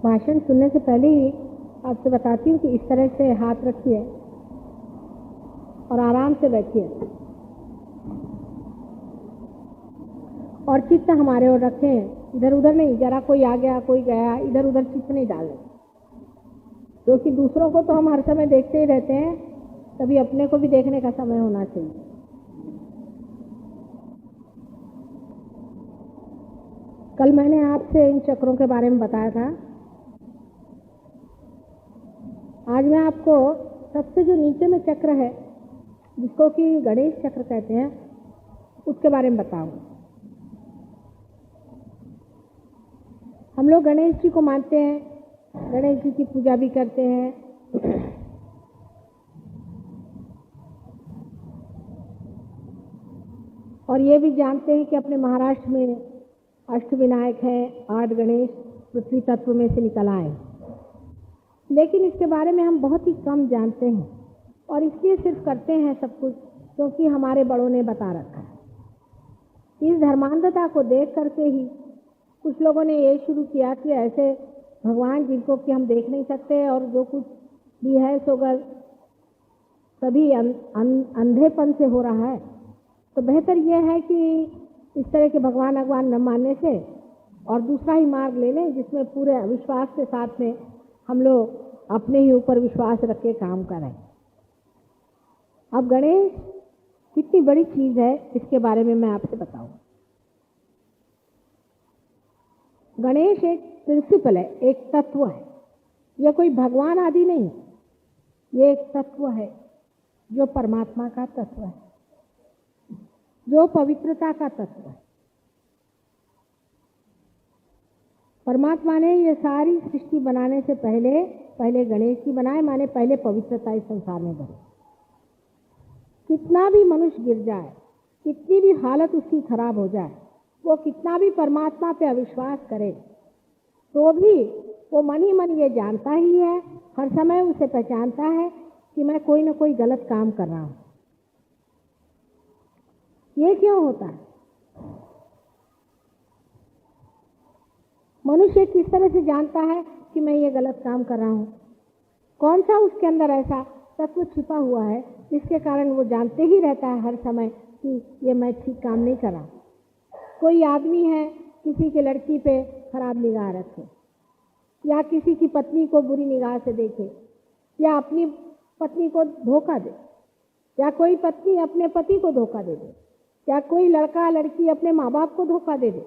भाषण सुनने से पहले ही आपसे बताती हूँ कि इस तरह से हाथ रखिए और आराम से बैठिए और चित्त हमारे ओर रखें, इधर उधर नहीं। जरा कोई आ गया कोई गया, इधर उधर चित्त नहीं डालें, क्योंकि दूसरों को तो हम हर समय देखते ही रहते हैं, तभी अपने को भी देखने का समय होना चाहिए। कल मैंने आपसे इन चक्रों के बारे में बताया था। आज मैं आपको सबसे जो नीचे में चक्र है, जिसको कि गणेश चक्र कहते हैं, उसके बारे में बताऊंगा। हम लोग गणेश जी को मानते हैं, गणेश जी की पूजा भी करते हैं। और ये भी जानते हैं कि अपने महाराष्ट्र में अष्टविनायक हैं, 8 गणेश पृथ्वी तत्व में से निकल आए। लेकिन इसके बारे में हम बहुत ही कम जानते हैं और इसलिए सिर्फ करते हैं सब कुछ क्योंकि हमारे बड़ों ने बता रखा है। इस धर्मांधता को देख करके ही कुछ लोगों ने ये शुरू किया कि ऐसे भगवान जिनको कि हम देख नहीं सकते और जो कुछ भी है सो सभी अंधेपन से हो रहा है, तो बेहतर यह है कि इस तरह के भगवान न मानने से और दूसरा ही मार्ग ले लें जिसमें पूरे विश्वास के साथ में हम लोग अपने ही ऊपर विश्वास रख के काम करें। अब गणेश कितनी बड़ी चीज है इसके बारे में मैं आपसे बताऊं। गणेश एक प्रिंसिपल है, एक तत्व है। यह कोई भगवान आदि नहीं, ये एक तत्व है जो परमात्मा का तत्व है, जो पवित्रता का तत्व है। परमात्मा ने ये सारी सृष्टि बनाने से पहले गणेश जी बनाए, माने पहले पवित्रता इस संसार में भरी। कितना भी मनुष्य गिर जाए, कितनी भी हालत उसकी खराब हो जाए, वो कितना भी परमात्मा पे अविश्वास करे, तो भी वो मन ही मन ये जानता ही है, हर समय उसे पहचानता है कि मैं कोई ना कोई गलत काम कर रहा हूं। ये क्यों होता है? मनुष्य किस तरह से जानता है कि मैं ये गलत काम कर रहा हूं? कौन सा उसके अंदर ऐसा तत्व छिपा हुआ है जिसके कारण वो जानते ही रहता है हर समय कि ये मैं ठीक काम नहीं कर रहा। कोई आदमी है किसी की लड़की पे खराब निगाह रखे, या किसी की पत्नी को बुरी निगाह से देखे, या अपनी पत्नी को धोखा दे, या कोई पत्नी अपने पति को धोखा दे दे, या कोई लड़का लड़की अपने माँ बाप को धोखा दे दे,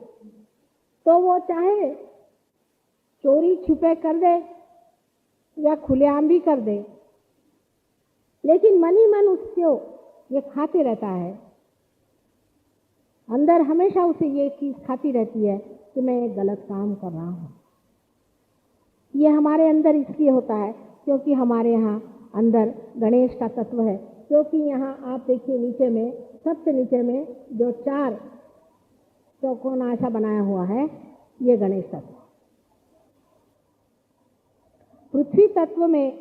तो वो चाहे चोरी छुपे कर दे या खुलेआम भी कर दे, लेकिन मन ही मन उसको ये खाते रहता है, अंदर हमेशा उसे ये चीज खाती रहती है कि मैं एक गलत काम कर रहा हूं। ये हमारे अंदर इसलिए होता है क्योंकि हमारे यहाँ अंदर गणेश का तत्व है। क्योंकि यहाँ आप देखिए नीचे में, सबसे नीचे में जो 4 चौकोनासा बनाया हुआ है, ये गणेश तत्व। पृथ्वी तत्व में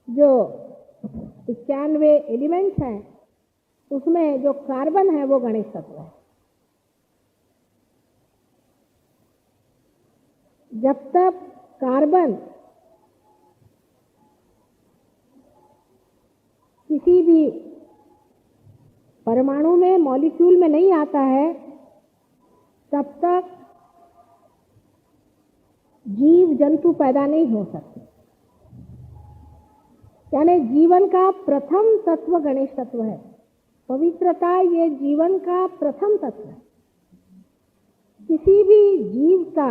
जो 91 एलिमेंट्स हैं, उसमें जो कार्बन है वो गणेश तत्व है। जब तक कार्बन किसी भी परमाणु में, मॉलिक्यूल में नहीं आता है, तब तक जीव जंतु पैदा नहीं हो सकते। यानी जीवन का प्रथम तत्व गणेश तत्व है। पवित्रता ये जीवन का प्रथम तत्व है। किसी भी जीव का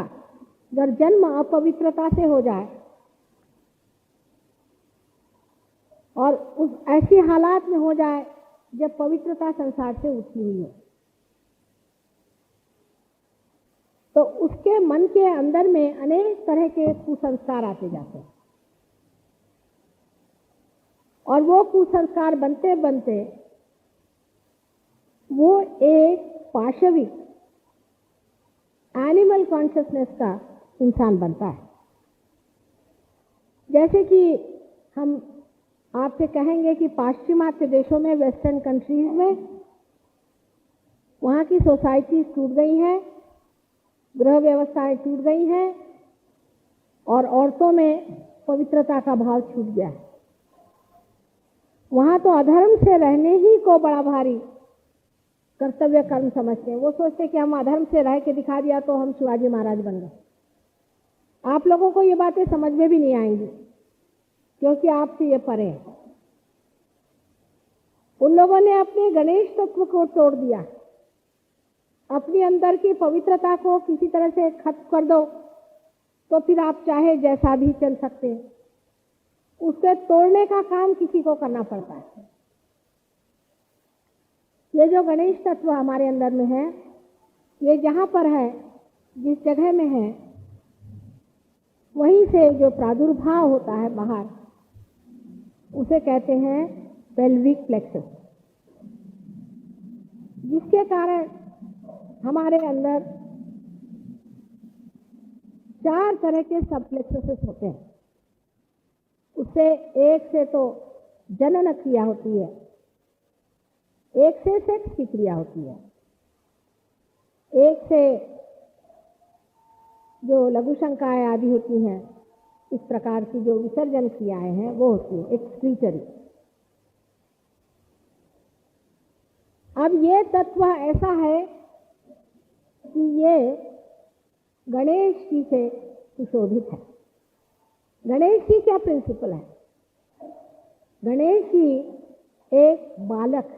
अगर जन्म अपवित्रता से हो जाए और उस ऐसी हालात में हो जाए जब पवित्रता संसार से उठी हुई है, तो उसके मन के अंदर में अनेक तरह के कुसंस्कार आते जाते हैं और वो कुसंस्कार बनते बनते वो एक पाशविक एनिमल कॉन्शियसनेस का इंसान बनता है। जैसे कि हम आपसे कहेंगे कि पाश्चिमात्य देशों में, वेस्टर्न कंट्रीज में, वहाँ की सोसाइटी टूट गई है, गृह व्यवस्थाएं टूट गई हैं, और औरतों में पवित्रता का भाव छूट गया है। वहां तो अधर्म से रहने ही को बड़ा भारी कर्तव्य कर्म समझते हैं। वो सोचते कि हम अधर्म से रह के दिखा दिया तो हम शिवाजी महाराज बन गए। आप लोगों को ये बातें समझ में भी नहीं आएंगी, क्योंकि आपसे ये परे है। उन लोगों ने अपने गणेश तत्व को तोड़ दिया। अपनी अंदर की पवित्रता को किसी तरह से खत्म कर दो तो फिर आप चाहे जैसा भी चल सकते हैं। उसके तोड़ने का काम किसी को करना पड़ता है। ये जो गणेश तत्व हमारे अंदर में है, ये जहाँ पर है, जिस जगह में है, वहीं से जो प्रादुर्भाव होता है बाहर, उसे कहते हैं पेल्विक प्लेक्सस, जिसके कारण हमारे अंदर 4 तरह के सब प्लेक्सस होते हैं। उससे एक से तो जनन क्रिया होती है, एक से सेक्स की क्रिया होती है, एक से जो लघु शंकाएं आदि होती हैं, इस प्रकार की जो विसर्जन क्रियाएं हैं वो होती है, एक्सक्रीटरी। अब ये तत्व ऐसा है कि ये गणेश जी से सुशोभित है। गणेश जी क्या प्रिंसिपल है? गणेश जी एक बालक,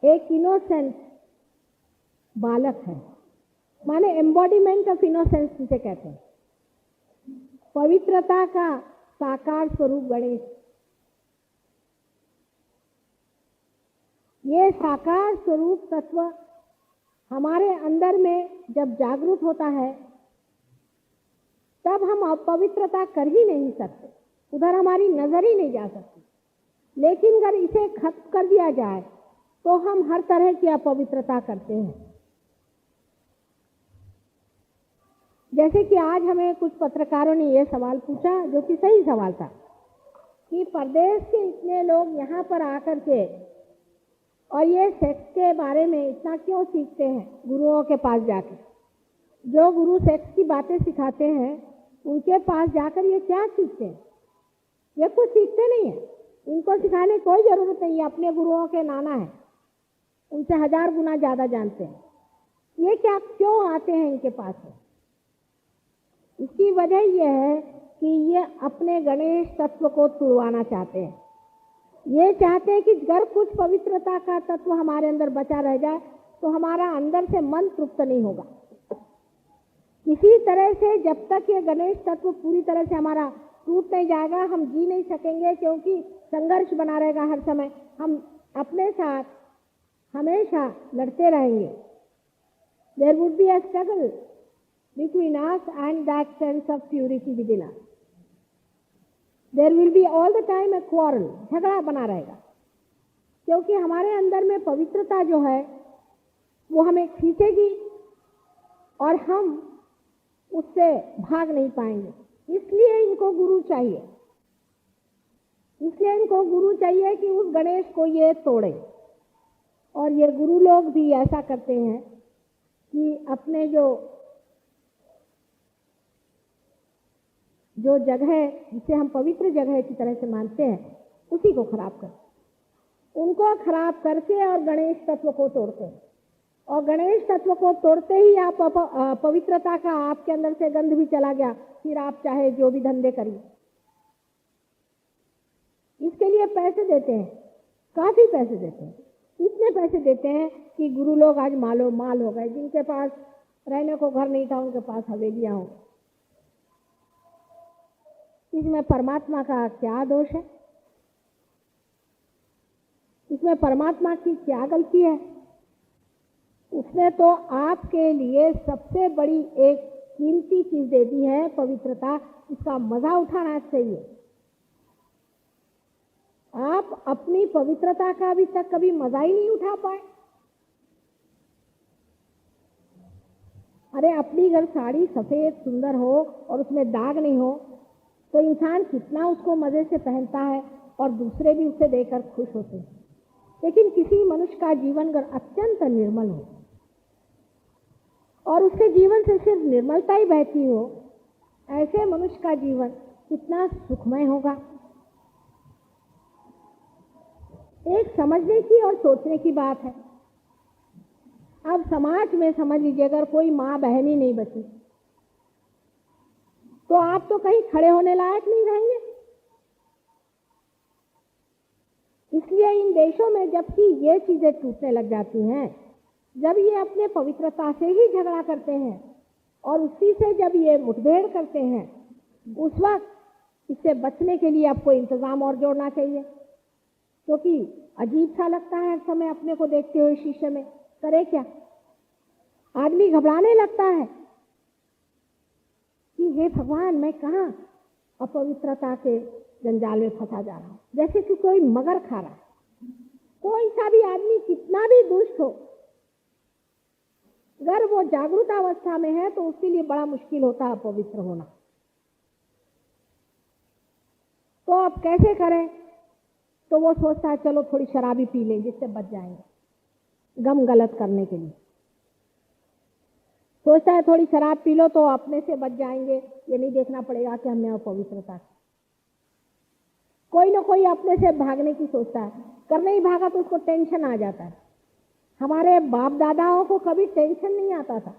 एक इनोसेंट बालक है, माने एम्बॉडीमेंट ऑफ इनोसेंस जिसे कहते हैं। पवित्रता का साकार स्वरूप गणेश। ये साकार स्वरूप तत्व हमारे अंदर में जब जागृत होता है, तब हम अपवित्रता कर ही नहीं सकते, उधर हमारी नजर ही नहीं जा सकती। लेकिन अगर इसे खत्म कर दिया जाए तो हम हर तरह की अपवित्रता करते हैं। जैसे कि आज हमें कुछ पत्रकारों ने यह सवाल पूछा, जो कि सही सवाल था, कि परदेश के इतने लोग यहाँ पर आकर के और ये सेक्स के बारे में इतना क्यों सीखते हैं गुरुओं के पास जाकर? जो गुरु सेक्स की बातें सिखाते हैं, उनके पास जाकर ये क्या सीखते हैं? ये कुछ सीखते नहीं है। इनको सिखाने कोई जरूरत नहीं है, अपने गुरुओं के नाना है, उनसे 1000 गुना ज़्यादा जानते हैं। ये क्या क्यों आते हैं इनके पास में? इसकी वजह यह है कि ये अपने गणेश तत्व को तुड़वाना चाहते हैं। ये चाहते हैं कि अगर कुछ पवित्रता का तत्व हमारे अंदर बचा रह जाए तो हमारा अंदर से मन तृप्त नहीं होगा। इसी तरह से जब तक ये गणेश तत्व पूरी तरह से हमारा टूट नहीं जाएगा, हम जी नहीं सकेंगे, क्योंकि संघर्ष बना रहेगा हर समय। हम अपने साथ हमेशा लड़ते रहेंगे। There would be a struggle between us and that sense of purity within us. There will be all the time a quarrel, झगड़ा बना रहेगा, क्योंकि हमारे अंदर में पवित्रता जो है वो हमें खींचेगी और हम उससे भाग नहीं पाएंगे। इसलिए इनको गुरु चाहिए, इसलिए इनको गुरु चाहिए कि उस गणेश को ये तोड़े। और ये गुरु लोग भी ऐसा करते हैं कि अपने जो जगह जिसे हम पवित्र जगह की तरह से मानते हैं, उसी को खराब करते, उनको खराब करके और गणेश तत्व को तोड़ते हैं। और गणेश तत्व को तोड़ते ही आप पवित्रता का आपके अंदर से गंध भी चला गया, फिर आप चाहे जो भी धंधे करिए। इसके लिए पैसे देते हैं, काफी पैसे देते हैं। इतने पैसे देते हैं कि गुरु लोग आज मालो माल हो गए। जिनके पास रहने को घर नहीं था, उनके पास हवेलियां हो। इसमें परमात्मा का क्या दोष है? इसमें परमात्मा की क्या गलती है? उसने तो आपके लिए सबसे बड़ी एक कीमती चीज दे दी है, पवित्रता। इसका मजा उठाना चाहिए। आप अपनी पवित्रता का अभी तक कभी मजा ही नहीं उठा पाए। अरे अपनी अगर साड़ी सफेद सुंदर हो और उसमें दाग नहीं हो तो इंसान कितना उसको मजे से पहनता है और दूसरे भी उसे देखकर खुश होते हैं। लेकिन किसी मनुष्य का जीवन अगर अत्यंत निर्मल हो और उसके जीवन से सिर्फ निर्मलता ही बहती हो, ऐसे मनुष्य का जीवन कितना सुखमय होगा। एक समझने की और सोचने की बात है। अब समाज में समझ लीजिए अगर कोई माँ बहन ही नहीं बची तो आप तो कहीं खड़े होने लायक नहीं रहेंगे। इसलिए इन देशों में जबकि ये चीजें टूटने लग जाती हैं, जब ये अपने पवित्रता से ही झगड़ा करते हैं और उसी से जब ये मुठभेड़ करते हैं, उस वक्त इससे बचने के लिए आपको इंतजाम और जोड़ना चाहिए। क्योंकि अजीब सा लगता है हर समय अपने को देखते हुए शीशे में, करे क्या। आदमी घबराने लगता है कि हे भगवान, मैं कहाँ अपवित्रता के जंजाल में फंसा जा रहा हूं, जैसे कि कोई मगर खा रहा है। कोई सा भी आदमी कितना भी दुष्ट हो, अगर वो जागरूक अवस्था में है तो उसके लिए बड़ा मुश्किल होता है अपवित्र होना। तो अब कैसे करें? तो वो सोचता है चलो थोड़ी शराब ही पी लें जिससे बच जाएंगे गम गलत करने के लिए। सोचता है थोड़ी शराब पी लो तो अपने से बच जाएंगे, ये नहीं देखना पड़ेगा कि हमने अपवित्रता। कोई ना कोई अपने से भागने की सोचता है, करने ही भागा तो उसको टेंशन आ जाता है। हमारे बाप दादाओं को कभी टेंशन नहीं आता था।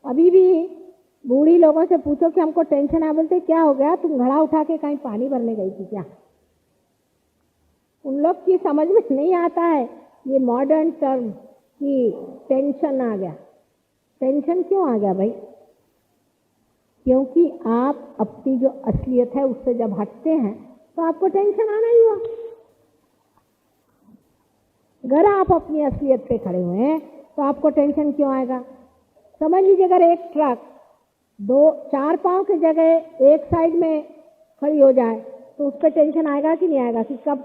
अभी भी बूढ़ी लोगों से पूछो कि हमको टेंशन आ, बोलते क्या हो गया, तुम घड़ा उठा के कहीं पानी भरने गई थी क्या? उन लोग की समझ में नहीं आता है ये मॉडर्न टर्म कि टेंशन आ गया। टेंशन क्यों आ गया भाई? क्योंकि आप अपनी जो असलियत है उससे जब हटते हैं तो आपको टेंशन आना ही हुआ। अगर आप अपनी असलियत पे खड़े हुए हैं तो आपको टेंशन क्यों आएगा? समझ लीजिए अगर एक ट्रक 4 पांव की जगह एक साइड में खड़ी हो जाए तो उस पर टेंशन आएगा कि नहीं आएगा कि कब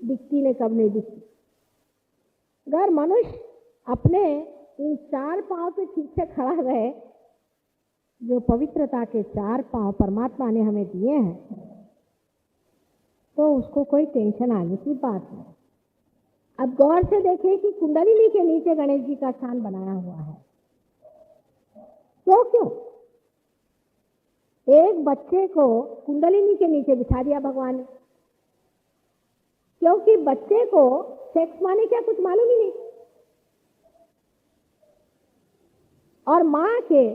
दिखती ने कब नहीं दिखती। अगर मनुष्य अपने इन 4 पांव पे ठीक से खड़ा रहे, जो पवित्रता के 4 पांव परमात्मा ने हमें दिए हैं, तो उसको कोई टेंशन आने की बात नहीं। अब गौर से देखिए कि कुंडलिनी के नीचे गणेश जी का स्थान बनाया हुआ है। तो क्यों? एक बच्चे को कुंडलिनी के नीचे बिठा दिया भगवान ने, क्योंकि बच्चे को सेक्स माने क्या कुछ मालूम ही नहीं। और माँ के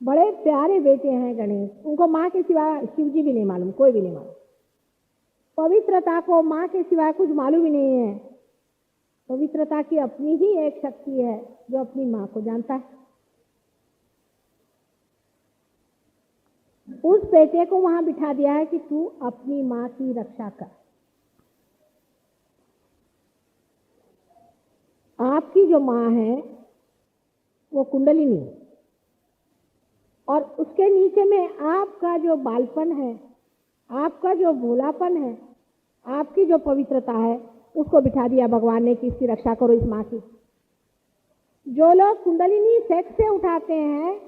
बड़े प्यारे बेटे हैं गणेश, उनको माँ के सिवा शिव जी भी नहीं मालूम, कोई भी नहीं मालूम। पवित्रता को माँ के सिवा कुछ मालूम ही नहीं है। पवित्रता की अपनी ही एक शक्ति है जो अपनी माँ को जानता है। उस बेटे को वहां बिठा दिया है कि तू अपनी माँ की रक्षा कर। आपकी जो माँ है वो कुंडलिनी, और उसके नीचे में आपका जो बालपन है, आपका जो भोलापन है, आपकी जो पवित्रता है, उसको बिठा दिया भगवान ने कि इसकी रक्षा करो, इस माँ की। जो लोग कुंडलिनी सेक्स से उठाते हैं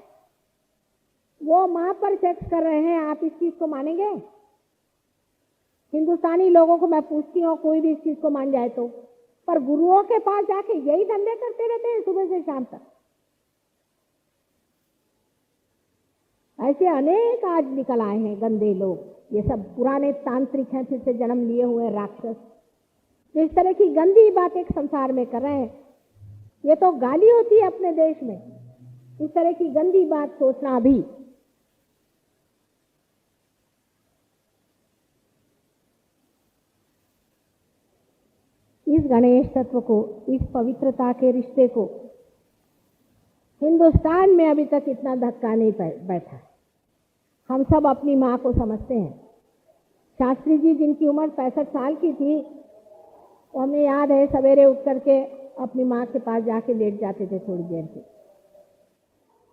वो माँ पर सेक्स कर रहे हैं, आप इस चीज को मानेंगे? हिंदुस्तानी लोगों को मैं पूछती हूँ, कोई भी इस चीज को मान जाए तो, पर गुरुओं के पास जाके यही धंधे करते रहते हैं सुबह से शाम तक। ऐसे अनेक आज निकल आए हैं गंदे लोग। ये सब पुराने तांत्रिक हैं, फिर से जन्म लिए हुए राक्षस, जो इस तरह की गंदी बातें संसार में कर रहे हैं। ये तो गाली होती है अपने देश में, इस तरह की गंदी बात सोचना भी। इस गणेश तत्व को, इस पवित्रता के रिश्ते को हिंदुस्तान में अभी तक इतना धक्का नहीं बैठा। हम सब अपनी माँ को समझते हैं। शास्त्री जी जिनकी उम्र 65 साल की थी, तो हमें याद है सवेरे उठ करके अपनी माँ के पास जाके लेट जाते थे थोड़ी देर के,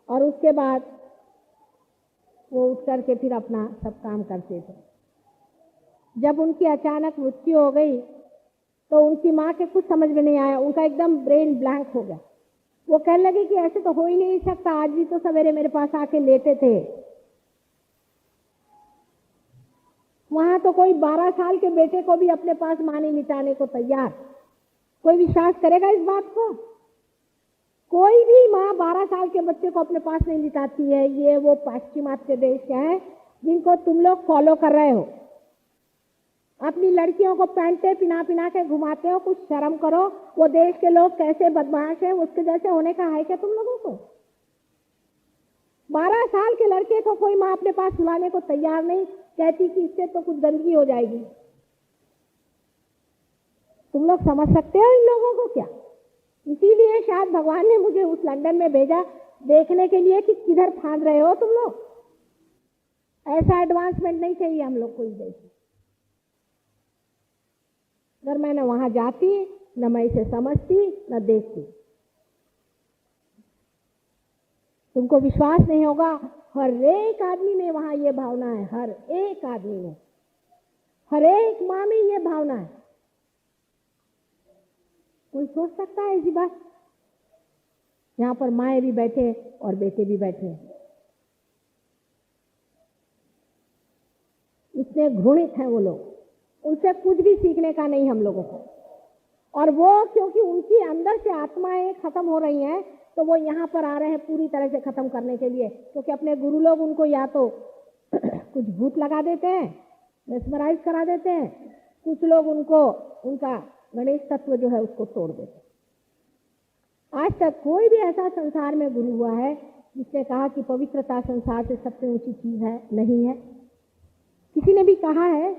और उसके बाद वो उठ करके फिर अपना सब काम करते थे। जब उनकी अचानक मृत्यु हो गई तो उनकी माँ के कुछ समझ में नहीं आया, उनका एकदम ब्रेन ब्लैंक हो गया। वो कहने लगे कि ऐसे तो हो ही नहीं सकता, आज भी तो सवेरे मेरे पास आके लेटे थे। वहां तो कोई 12 साल के बेटे को भी अपने पास माँ नहीं मिटाने को तैयार। कोई विश्वास करेगा इस बात को? 12 साल के बच्चे को अपने पास नहीं लिटाती है। ये वो पाश्चिमात्य देश हैं जिनको तुम लोग फॉलो कर रहे हो। अपनी लड़कियों को पैंटे पिना पिना के घुमाते हो, कुछ शर्म करो। वो देश के लोग कैसे बदमाश हैं, उसके जैसे होने का है क्या तुम लोगों को? 12 साल के लड़के को कोई माँ अपने पास बुलाने को तैयार नहीं, कहती कि इससे तो कुछ गंदगी हो जाएगी। तुम लोग समझ सकते हो इन लोगों को क्या? इसीलिए शायद भगवान ने मुझे उस लंदन में भेजा, देखने के लिए कि किधर फांद रहे हो तुम लोग। ऐसा एडवांसमेंट नहीं चाहिए हम लोग को इस देश में। अगर मैं न वहां जाती, न मैं इसे समझती, न देखती। तुमको विश्वास नहीं होगा, हर एक आदमी में वहां ये भावना है, हर एक आदमी में, हर एक माँ में ये भावना है। कोई सोच सकता है ऐसी बात? यहां पर माएँ भी बैठे और बेटे भी बैठे हैं। इतने घृणित हैं वो लोग, उनसे कुछ भी सीखने का नहीं हम लोगों को। और वो क्योंकि उनकी अंदर से आत्माएं खत्म हो रही हैं, तो वो यहाँ पर आ रहे हैं पूरी तरह से खत्म करने के लिए। क्योंकि अपने गुरु लोग उनको या तो कुछ भूत लगा देते हैं, मेस्मराइज करा देते हैं, कुछ लोग उनको उनका गणेश तत्व जो है उसको तोड़ देते हैं। आज तक कोई भी ऐसा संसार में गुरु हुआ है जिसने कहा कि पवित्रता संसार से सबसे ऊंची चीज है? नहीं है। किसी ने भी कहा है?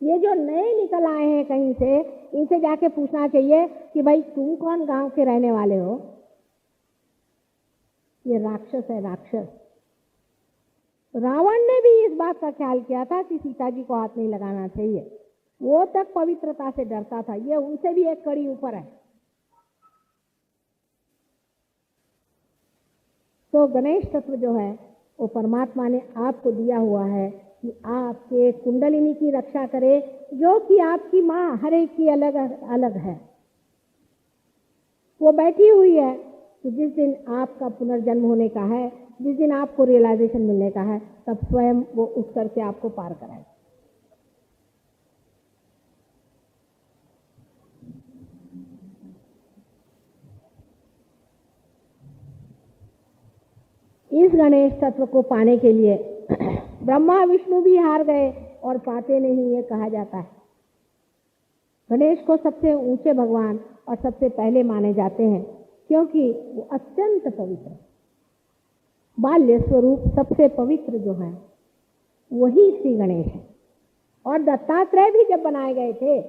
ये जो नए निकल आए हैं कहीं से, इनसे जाके पूछना चाहिए कि भाई तुम कौन गांव के रहने वाले हो? ये राक्षस है, राक्षस। रावण ने भी इस बात का ख्याल किया था कि सीता जी को हाथ नहीं लगाना चाहिए, वो तक पवित्रता से डरता था। ये उनसे भी एक कड़ी ऊपर है। तो गणेश तत्व जो है वो परमात्मा ने आपको दिया हुआ है कि आपके कुंडलिनी की रक्षा करे, जो कि आपकी माँ हर एक की अलग अलग है। वो बैठी हुई है कि जिस दिन आपका पुनर्जन्म होने का है, जिस दिन आपको रियलाइजेशन मिलने का है, तब स्वयं वो उठ करके आपको पार कराए। इस गणेश तत्व को पाने के लिए ब्रह्मा विष्णु भी हार गए और पाते नहीं, ये कहा जाता है। गणेश को सबसे ऊंचे भगवान और सबसे पहले माने जाते हैं क्योंकि वो अत्यंत पवित्र, बाल्य स्वरूप सबसे पवित्र जो है वही श्री गणेश है। और दत्तात्रेय भी जब बनाए गए थे,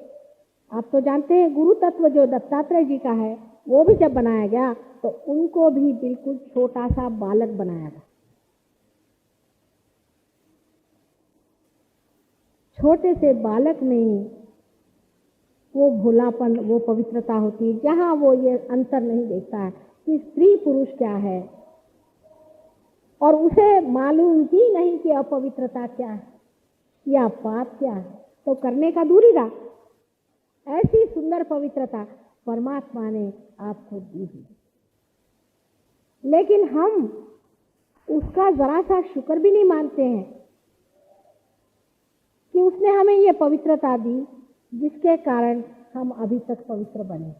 आप तो जानते हैं गुरु तत्व जो दत्तात्रेय जी का है, वो भी जब बनाया गया तो उनको भी बिल्कुल छोटा सा बालक बनाया गया। छोटे से बालक में वो भोलापन, वो पवित्रता होती है, जहां वो ये अंतर नहीं देखता है कि स्त्री पुरुष क्या है, और उसे मालूम ही नहीं कि अपवित्रता क्या है या पाप क्या है, तो करने का दूर ही रहा। ऐसी सुंदर पवित्रता परमात्मा ने आपको दी है, लेकिन हम उसका जरा सा शुक्र भी नहीं मानते हैं कि उसने हमें ये पवित्रता दी जिसके कारण हम अभी तक पवित्र बने।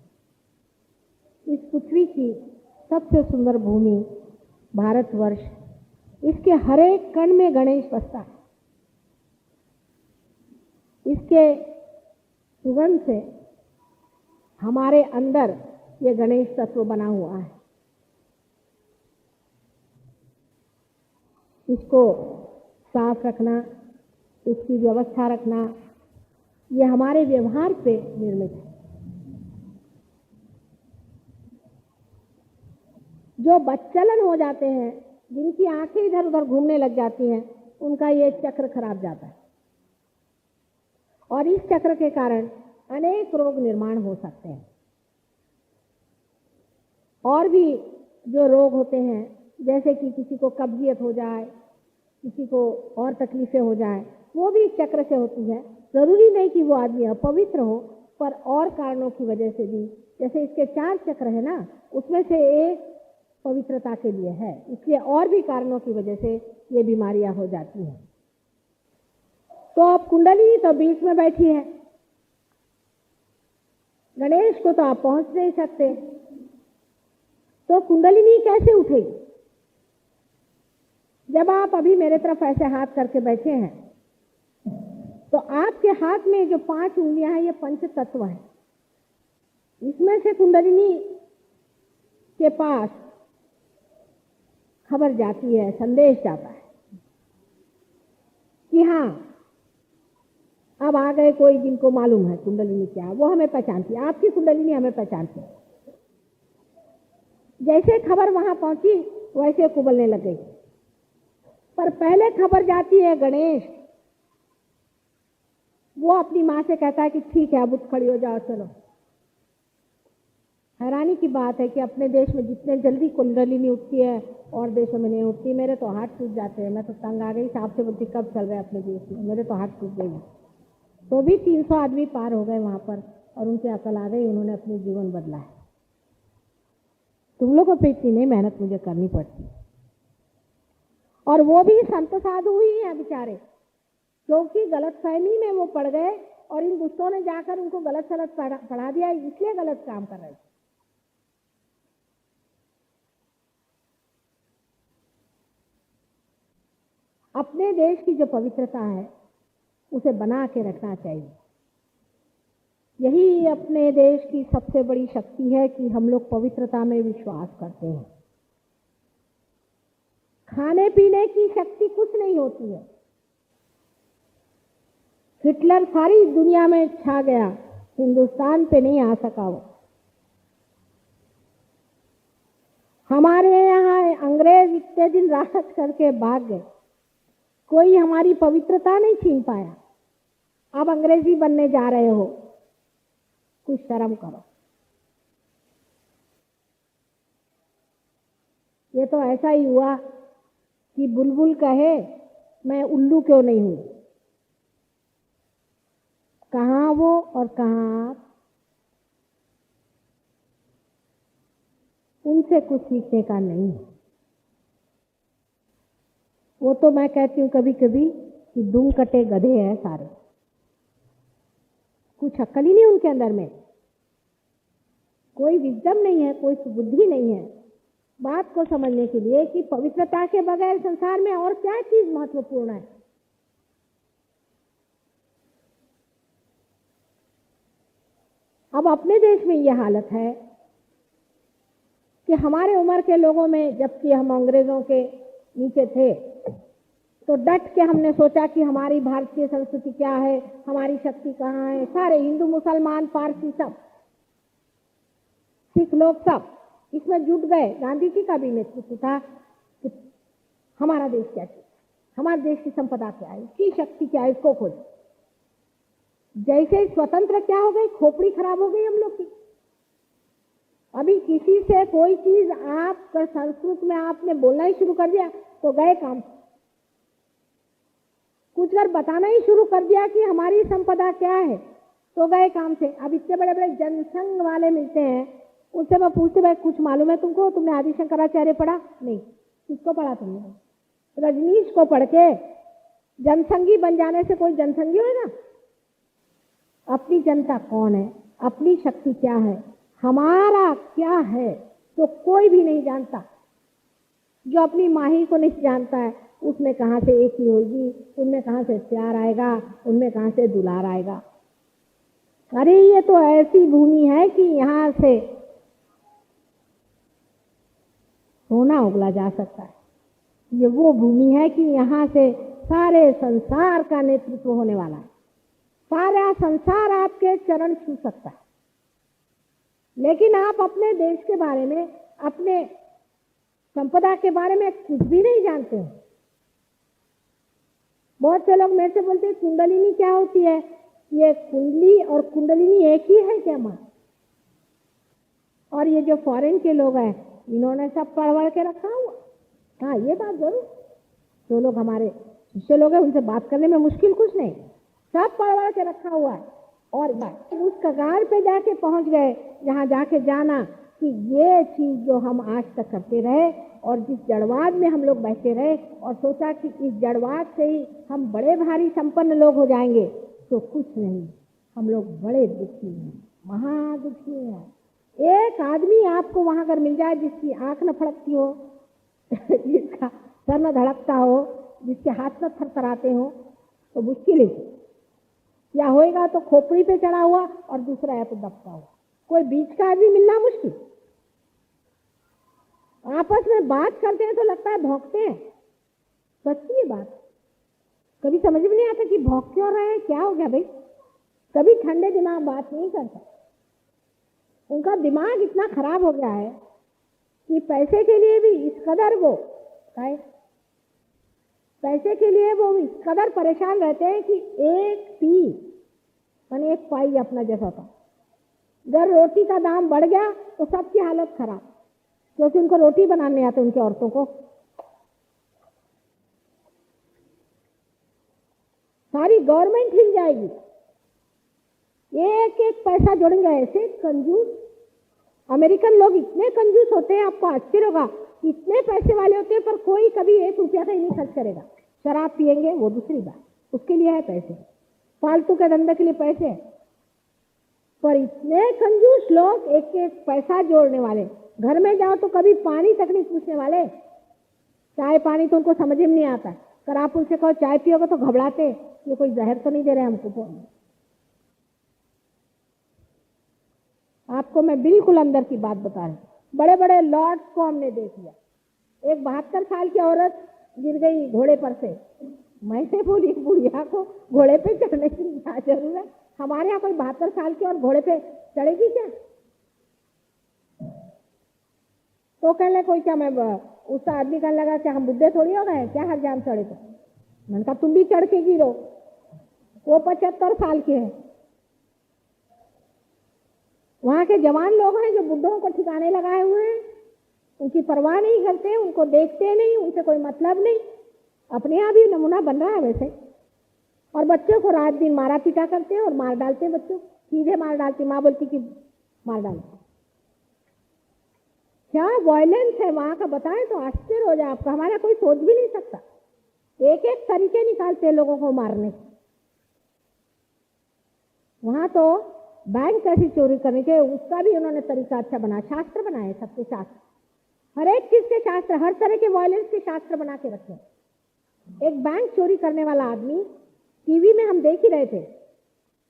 इस पृथ्वी की सबसे सुंदर भूमि भारतवर्ष, इसके हर एक कण में गणेश बसता है। इसके सुगंध से हमारे अंदर ये गणेश तत्व बना हुआ है। इसको साफ रखना, इसकी व्यवस्था रखना, ये हमारे व्यवहार पे निर्मित है। जो बच्चलन हो जाते हैं, जिनकी आंखें इधर उधर घूमने लग जाती हैं, उनका ये चक्र खराब जाता है और इस चक्र के कारण अनेक रोग निर्माण हो सकते हैं। और भी जो रोग होते हैं, जैसे कि किसी को कब्जियत हो जाए, किसी को और तकलीफें हो जाए, वो भी इस चक्र से होती है। जरूरी नहीं कि वो आदमी अपवित्र हो, पर और कारणों की वजह से भी, जैसे इसके 4 चक्र है ना, उसमें से एक पवित्रता के लिए है, इसलिए और भी कारणों की वजह से ये बीमारियां हो जाती हैं। तो अब कुंडली तो बीच में बैठी है, गणेश को तो आप पहुंच नहीं सकते, तो कुंडलिनी कैसे उठेगी? जब आप अभी मेरे तरफ ऐसे हाथ करके बैठे हैं, तो आपके हाथ में जो 5 उंगलियां हैं, ये पंच तत्व है। इसमें से कुंडलिनी के पास खबर जाती है, संदेश जाता है कि हाँ, अब आ गए कोई जिनको मालूम है कुंडलिनी क्या है, वो हमें पहचानती है, आपकी कुंडलिनी हमें पहचानती है। जैसे खबर वहां पहुंची वैसे कुबलने लग गई। पर पहले खबर जाती है गणेश, वो अपनी माँ से कहता है कि ठीक है, अब उठ खड़ी हो जाओ, चलो। हैरानी की बात है कि अपने देश में जितने जल्दी कुंडलिनी उठती है और देशों में नहीं उठती। मेरे तो हाथ टूट जाते हैं, मैं तो तंग आ गई, साहब से बोलती कब चल रहे अपने देश में, मेरे तो हाथ टूट गई। तो भी 300 आदमी पार हो गए वहां पर और उनकी अकल आ गई, उन्होंने अपनी जीवन बदला है। तुम लोगों पे इतनी नहीं मेहनत मुझे करनी पड़ती। और वो भी संत साधु ही है बेचारे, क्योंकि गलतफहमी में वो पड़ गए और इन दुष्टों ने जाकर उनको गलत सलत पढ़ा दिया, इसलिए गलत काम कर रहे थे। अपने देश की जो पवित्रता है उसे बना के रखना चाहिए। यही अपने देश की सबसे बड़ी शक्ति है कि हम लोग पवित्रता में विश्वास करते हैं। खाने पीने की शक्ति कुछ नहीं होती है। हिटलर सारी दुनिया में छा गया, हिंदुस्तान पे नहीं आ सका वो। हमारे यहाँ अंग्रेज इतने दिन राज करके भाग गए, कोई हमारी पवित्रता नहीं छीन पाया। अब अंग्रेजी बनने जा रहे हो, कुछ शर्म करो। ये तो ऐसा ही हुआ कि बुलबुल कहे मैं उल्लू क्यों नहीं हूं। कहाँ वो और कहाँ आप? उनसे कुछ सीखने का नहीं है। वो तो मैं कहती हूँ कभी कभी कि दुम कटे गधे हैं सारे, कुछ अक्ल ही नहीं उनके अंदर में, कोई विजडम नहीं है, कोई सुबुद्धि नहीं है बात को समझने के लिए कि पवित्रता के बगैर संसार में और क्या चीज महत्वपूर्ण है। अब अपने देश में यह हालत है कि हमारे उम्र के लोगों में, जबकि हम अंग्रेजों के नीचे थे, तो डट के हमने सोचा कि हमारी भारतीय संस्कृति क्या है, हमारी शक्ति कहाँ है। सारे हिंदू, मुसलमान, पारसी, सब सिख लोग सब इसमें जुट गए। गांधी जी का भी नेतृत्व था कि हमारा देश क्या चीज, हमारे देश की संपदा क्या है, इसकी शक्ति क्या है, इसको खोज। जैसे स्वतंत्र क्या हो गई, खोपड़ी खराब हो गई हम लोग की। अभी किसी से कोई चीज आप संस्कृत में आपने बोलना ही शुरू कर दिया तो गए काम। कुछ अगर बताना ही शुरू कर दिया कि हमारी संपदा क्या है तो गए काम से। अब इतने बड़े बड़े जनसंघ वाले मिलते हैं, उनसे मैं पूछते भाई कुछ मालूम है तुमको, तुमने आदि शंकराचार्य पढ़ा? नहीं। किसको पढ़ा तुमने? रजनीश को पढ़ के जनसंघी बन जाने से कोई जनसंघी होगा? अपनी जनता कौन है, अपनी शक्ति क्या है, हमारा क्या है, तो कोई भी नहीं जानता। जो अपनी माही को नहीं जानता है उसमें कहां से एक ही होगी, उनमें कहां से प्यार आएगा, उनमें कहां से दुलार आएगा। अरे ये तो ऐसी भूमि है कि यहां से सोना उगला जा सकता है। ये वो भूमि है कि यहां से सारे संसार का नेतृत्व होने वाला है। सारा संसार आपके चरण छू सकता है। लेकिन आप अपने देश के बारे में, अपने संपदा के बारे में कुछ भी नहीं जानते हैं। बहुत से लोग मेरे से बोलते हैं कुंडलिनी क्या होती है? ये कुंडली और कुंडलिनी एक ही है क्या मां? और ये जो फॉरेन के लोग हैं इन्होंने सब पढ़ के रखा हुआ। हाँ, ये बात जरूर, जो लोग हमारे शिष्य लोग हैं उनसे बात करने में मुश्किल कुछ नहीं, सब पढ़ के रखा हुआ है। और बात उस कगार पे जाके पहुंच गए जहां जाके जाना कि ये चीज जो हम आज तक करते रहे और जिस जड़वाद में हम लोग बैठे रहे और सोचा कि इस जड़वाद से ही हम बड़े भारी संपन्न लोग हो जाएंगे, तो कुछ नहीं, हम लोग बड़े दुखी हैं। महादुखी है। एक आदमी आपको वहां अगर मिल जाए जिसकी आंख न फड़कती हो, जिसका सर न धड़कता हो, जिसके हाथ न थरथराते हो, तो मुश्किल है। या होएगा तो खोपड़ी पे चढ़ा हुआ और दूसरा है तो दबता हुआ। कोई बीच का आदमी मिलना मुश्किल। आपस में बात करते हैं तो लगता है भौंकते हैं। सच्ची है बात। कभी समझ में नहीं आता कि भौंक क्यों रहे हैं, क्या हो गया भाई। कभी ठंडे दिमाग बात नहीं करता। उनका दिमाग इतना खराब हो गया है कि पैसे के लिए भी इस कदर वो पैसे के लिए वो इस कदर परेशान रहते हैं कि एक पी माने एक पाई अपना जैसा था। अगर रोटी का दाम बढ़ गया तो सबकी हालत खराब, क्योंकि उनको रोटी बनाने आते उनकी औरतों को। सारी गवर्नमेंट हिल जाएगी। एक एक पैसा जोड़ेंगे। ऐसे कंजूस अमेरिकन लोग इतने कंजूस होते हैं, आपको आश्चर्य होगा। इतने पैसे वाले होते हैं पर कोई कभी 1 रुपया का ही नहीं खर्च करेगा। शराब पिएंगे वो दूसरी बात, उसके लिए है पैसे, फालतू के धंधे के लिए पैसे। पर इतने कंजूस लोग, एक एक पैसा जोड़ने वाले। घर में जाओ तो कभी पानी तक नहीं पूछने वाले। चाय पानी तो उनको समझ में नहीं आता। अगर आप उनसे कहो चाय पियोगे तो घबराते, ये कोई जहर तो नहीं दे रहे हमको। आपको मैं बिल्कुल अंदर की बात बता रही। बड़े बड़े लॉर्ड्स को हमने देख लिया। एक 72 साल की औरत गिर गई घोड़े पर से। मैंने बोली बुढ़िया को घोड़े पे चढ़ने की क्या जरूरत। हमारे यहाँ कोई 72 साल की और घोड़े पे चढ़ेगी क्या? तो कहने कोई क्या, मैं उस आदमी कहने लगा कि हम बुढ़े थोड़ी हो गए क्या हर जाम चढ़े। तो मैंने कहा तुम भी चढ़ के गिरो। वो 75 साल के हैं। वहां के जवान लोग हैं जो बुढ़ों को ठिकाने लगाए हुए हैं। उनकी परवाह नहीं करते, उनको देखते नहीं, उनसे कोई मतलब नहीं। अपने यहाँ भी नमूना बन रहा है वैसे। और बच्चों को रात दिन मारा पीटा करते हैं और मार डालते हैं। बच्चों सीधे मार डालती, माँ बोलती कि मार डालते। क्या वायलेंस है वहां का, बताएं तो आश्चर्य हो जाए आपका। हमारा कोई सोच भी नहीं सकता। एक एक तरीके निकालते हैं लोगों को मारने के। वहां तो बैंक कैसी चोरी करनी चाहिए उसका भी उन्होंने तरीका अच्छा बना, शास्त्र बनाए, सबके शास्त्र, हर एक चीज के शास्त्र, हर तरह के वायलेंस के शास्त्र बना के रखे। एक बैंक चोरी करने वाला आदमी टीवी में हम देख ही रहे थे।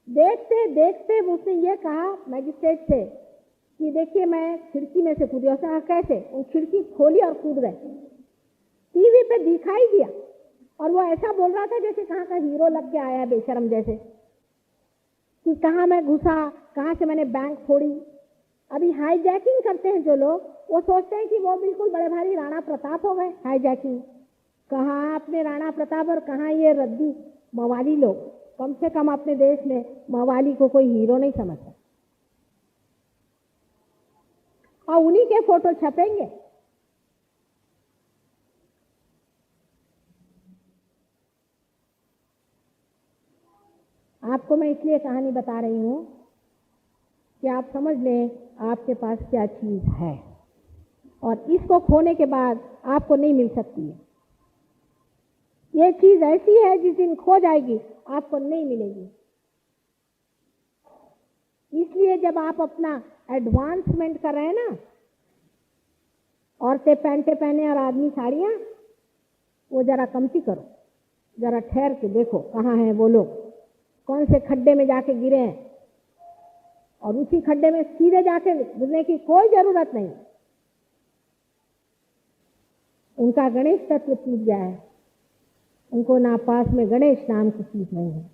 देखते देखते उसने ये कहा मैजिस्ट्रेट से कि देखिए मैं खिड़की में से कूदी। उसने कैसे? उन खिड़की खोली और कूद गए। टीवी पे दिखाई दिया और वो ऐसा बोल रहा था जैसे कहाँ का हीरो लग के आया बेशरम जैसे, कि कहाँ मैं घुसा, कहाँ से मैंने बैंक फोड़ी। अभी हाईजैकिंग करते हैं जो लोग, वो सोचते हैं कि वो बिल्कुल बड़े भारी राणा प्रताप हो गए। हाईजैकिंग कहाँ अपने राणा प्रताप और कहाँ ये रद्दी मवाली लोग। कम से कम अपने देश में मवाली को कोई हीरो नहीं समझता और उन्हीं के फोटो छपेंगे। आपको मैं इसलिए कहानी बता रही हूं कि आप समझ लें आपके पास क्या चीज है और इसको खोने के बाद आपको नहीं मिल सकती है। ये चीज ऐसी है जिस दिन खो जाएगी आपको नहीं मिलेगी। इसलिए जब आप अपना एडवांसमेंट कर रहे हैं ना, औरतें पैंटे पहने और आदमी साड़ियां, वो जरा कमती करो, जरा ठहर के देखो कहाँ हैं वो लोग, कौन से खड्डे में जाके गिरे हैं। और उसी खड्डे में सीधे जाके गिरने की कोई जरूरत नहीं। उनका गणेश तत्व टूट गया है, उनको ना पास में गणेश नाम की चीज नहीं है,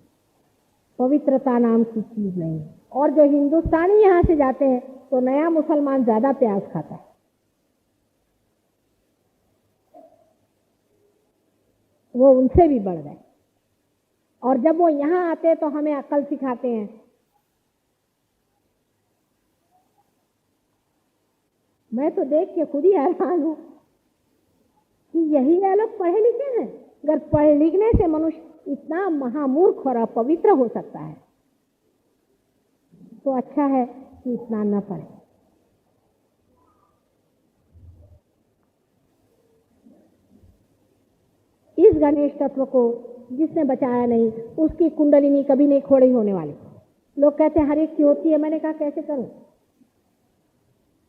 पवित्रता नाम की चीज नहीं है। और जो हिंदुस्तानी यहां से जाते हैं तो नया मुसलमान ज्यादा प्याज खाता है। वो उनसे भी बढ़ गए। और जब वो यहां आते हैं तो हमें अकल सिखाते हैं। मैं तो देख के खुद ही हैरान हूं कि यही ये लोग पढ़े लिखे हैं। अगर पढ़े लिखने से मनुष्य इतना महामूर्ख और अपवित्र हो सकता है तो अच्छा है कि इतना न पढ़े। इस गणेश तत्व को जिसने बचाया नहीं उसकी कुंडलिनी कभी नहीं खोड़ी होने वाली। लोग कहते हैं हर एक की होती है, मैंने कहा कैसे करूं?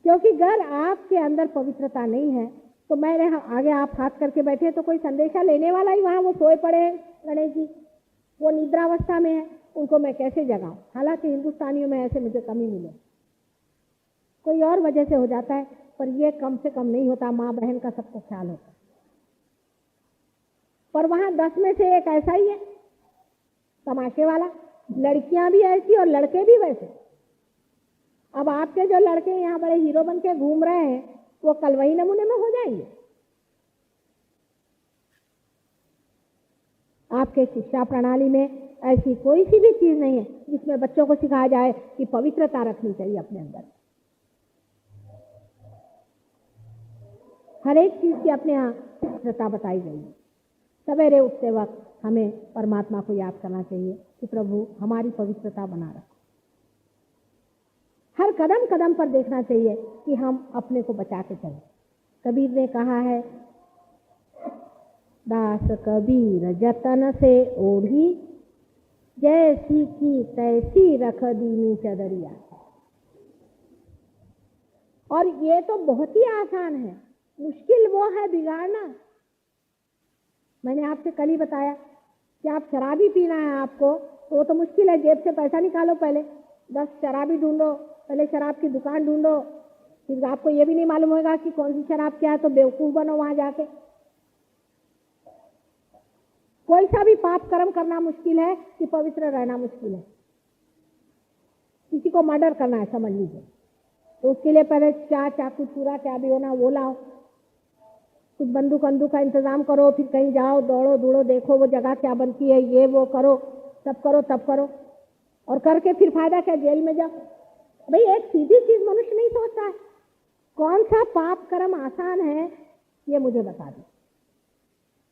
क्योंकि अगर आपके अंदर पवित्रता नहीं है तो मेरे आगे आप हाथ करके बैठे तो कोई संदेशा लेने वाला ही वहां वो सोए पड़े हैं गणेश जी, वो निद्रावस्था में है, उनको मैं कैसे जगाऊं? हालांकि हिंदुस्तानियों में ऐसे मुझे कमी मिले, कोई और वजह से हो जाता है, पर ये कम से कम नहीं होता, माँ बहन का सबको ख्याल होता है। पर वहां 10 में से एक ऐसा ही है तमाशे वाला, लड़कियां भी ऐसी और लड़के भी वैसे। अब आपके जो लड़के यहाँ बड़े हीरो बन के घूम रहे हैं वो कल वही नमूने में हो जाएंगे। आपके शिक्षा प्रणाली में ऐसी कोई सी भी चीज नहीं है जिसमें बच्चों को सिखाया जाए कि पवित्रता रखनी चाहिए अपने अंदर। हर एक चीज की अपने यहाँ पवित्रता बताई गई है। सवेरे उठते वक्त हमें परमात्मा को याद करना चाहिए कि प्रभु हमारी पवित्रता बना रखो। हर कदम कदम पर देखना चाहिए कि हम अपने को बचा के चलें। कबीर ने कहा है, दास कबीर जतन से ओढ़ी, जैसी की तैसी रख दीनी चदरिया। और ये तो बहुत ही आसान है, मुश्किल वो है बिगाड़ना। मैंने आपसे कल ही बताया कि आप शराबी पीना है आपको तो वो तो मुश्किल है, जेब से पैसा निकालो, पहले 10 शराबी ढूंढो, पहले शराब की दुकान ढूंढो, फिर आपको ये भी नहीं मालूम होगा कि कौन सी शराब क्या है, तो बेवकूफ बनो वहां जाके। कोई सा भी पाप कर्म करना मुश्किल है कि पवित्र रहना मुश्किल है। किसी को मर्डर करना है समझ लीजिए, तो उसके लिए पहले चाकू चूरा क्या भी होना वो लाओ, कुछ बंदूक का इंतजाम करो, फिर कहीं जाओ, दौड़ो दौड़ो, देखो वो जगह क्या बनती है, ये वो करो, सब करो तब करो, और करके फिर फायदा क्या, जेल में जाओ। भाई एक सीधी चीज मनुष्य नहीं सोचता है। कौन सा पाप कर्म आसान है ये मुझे बता दो।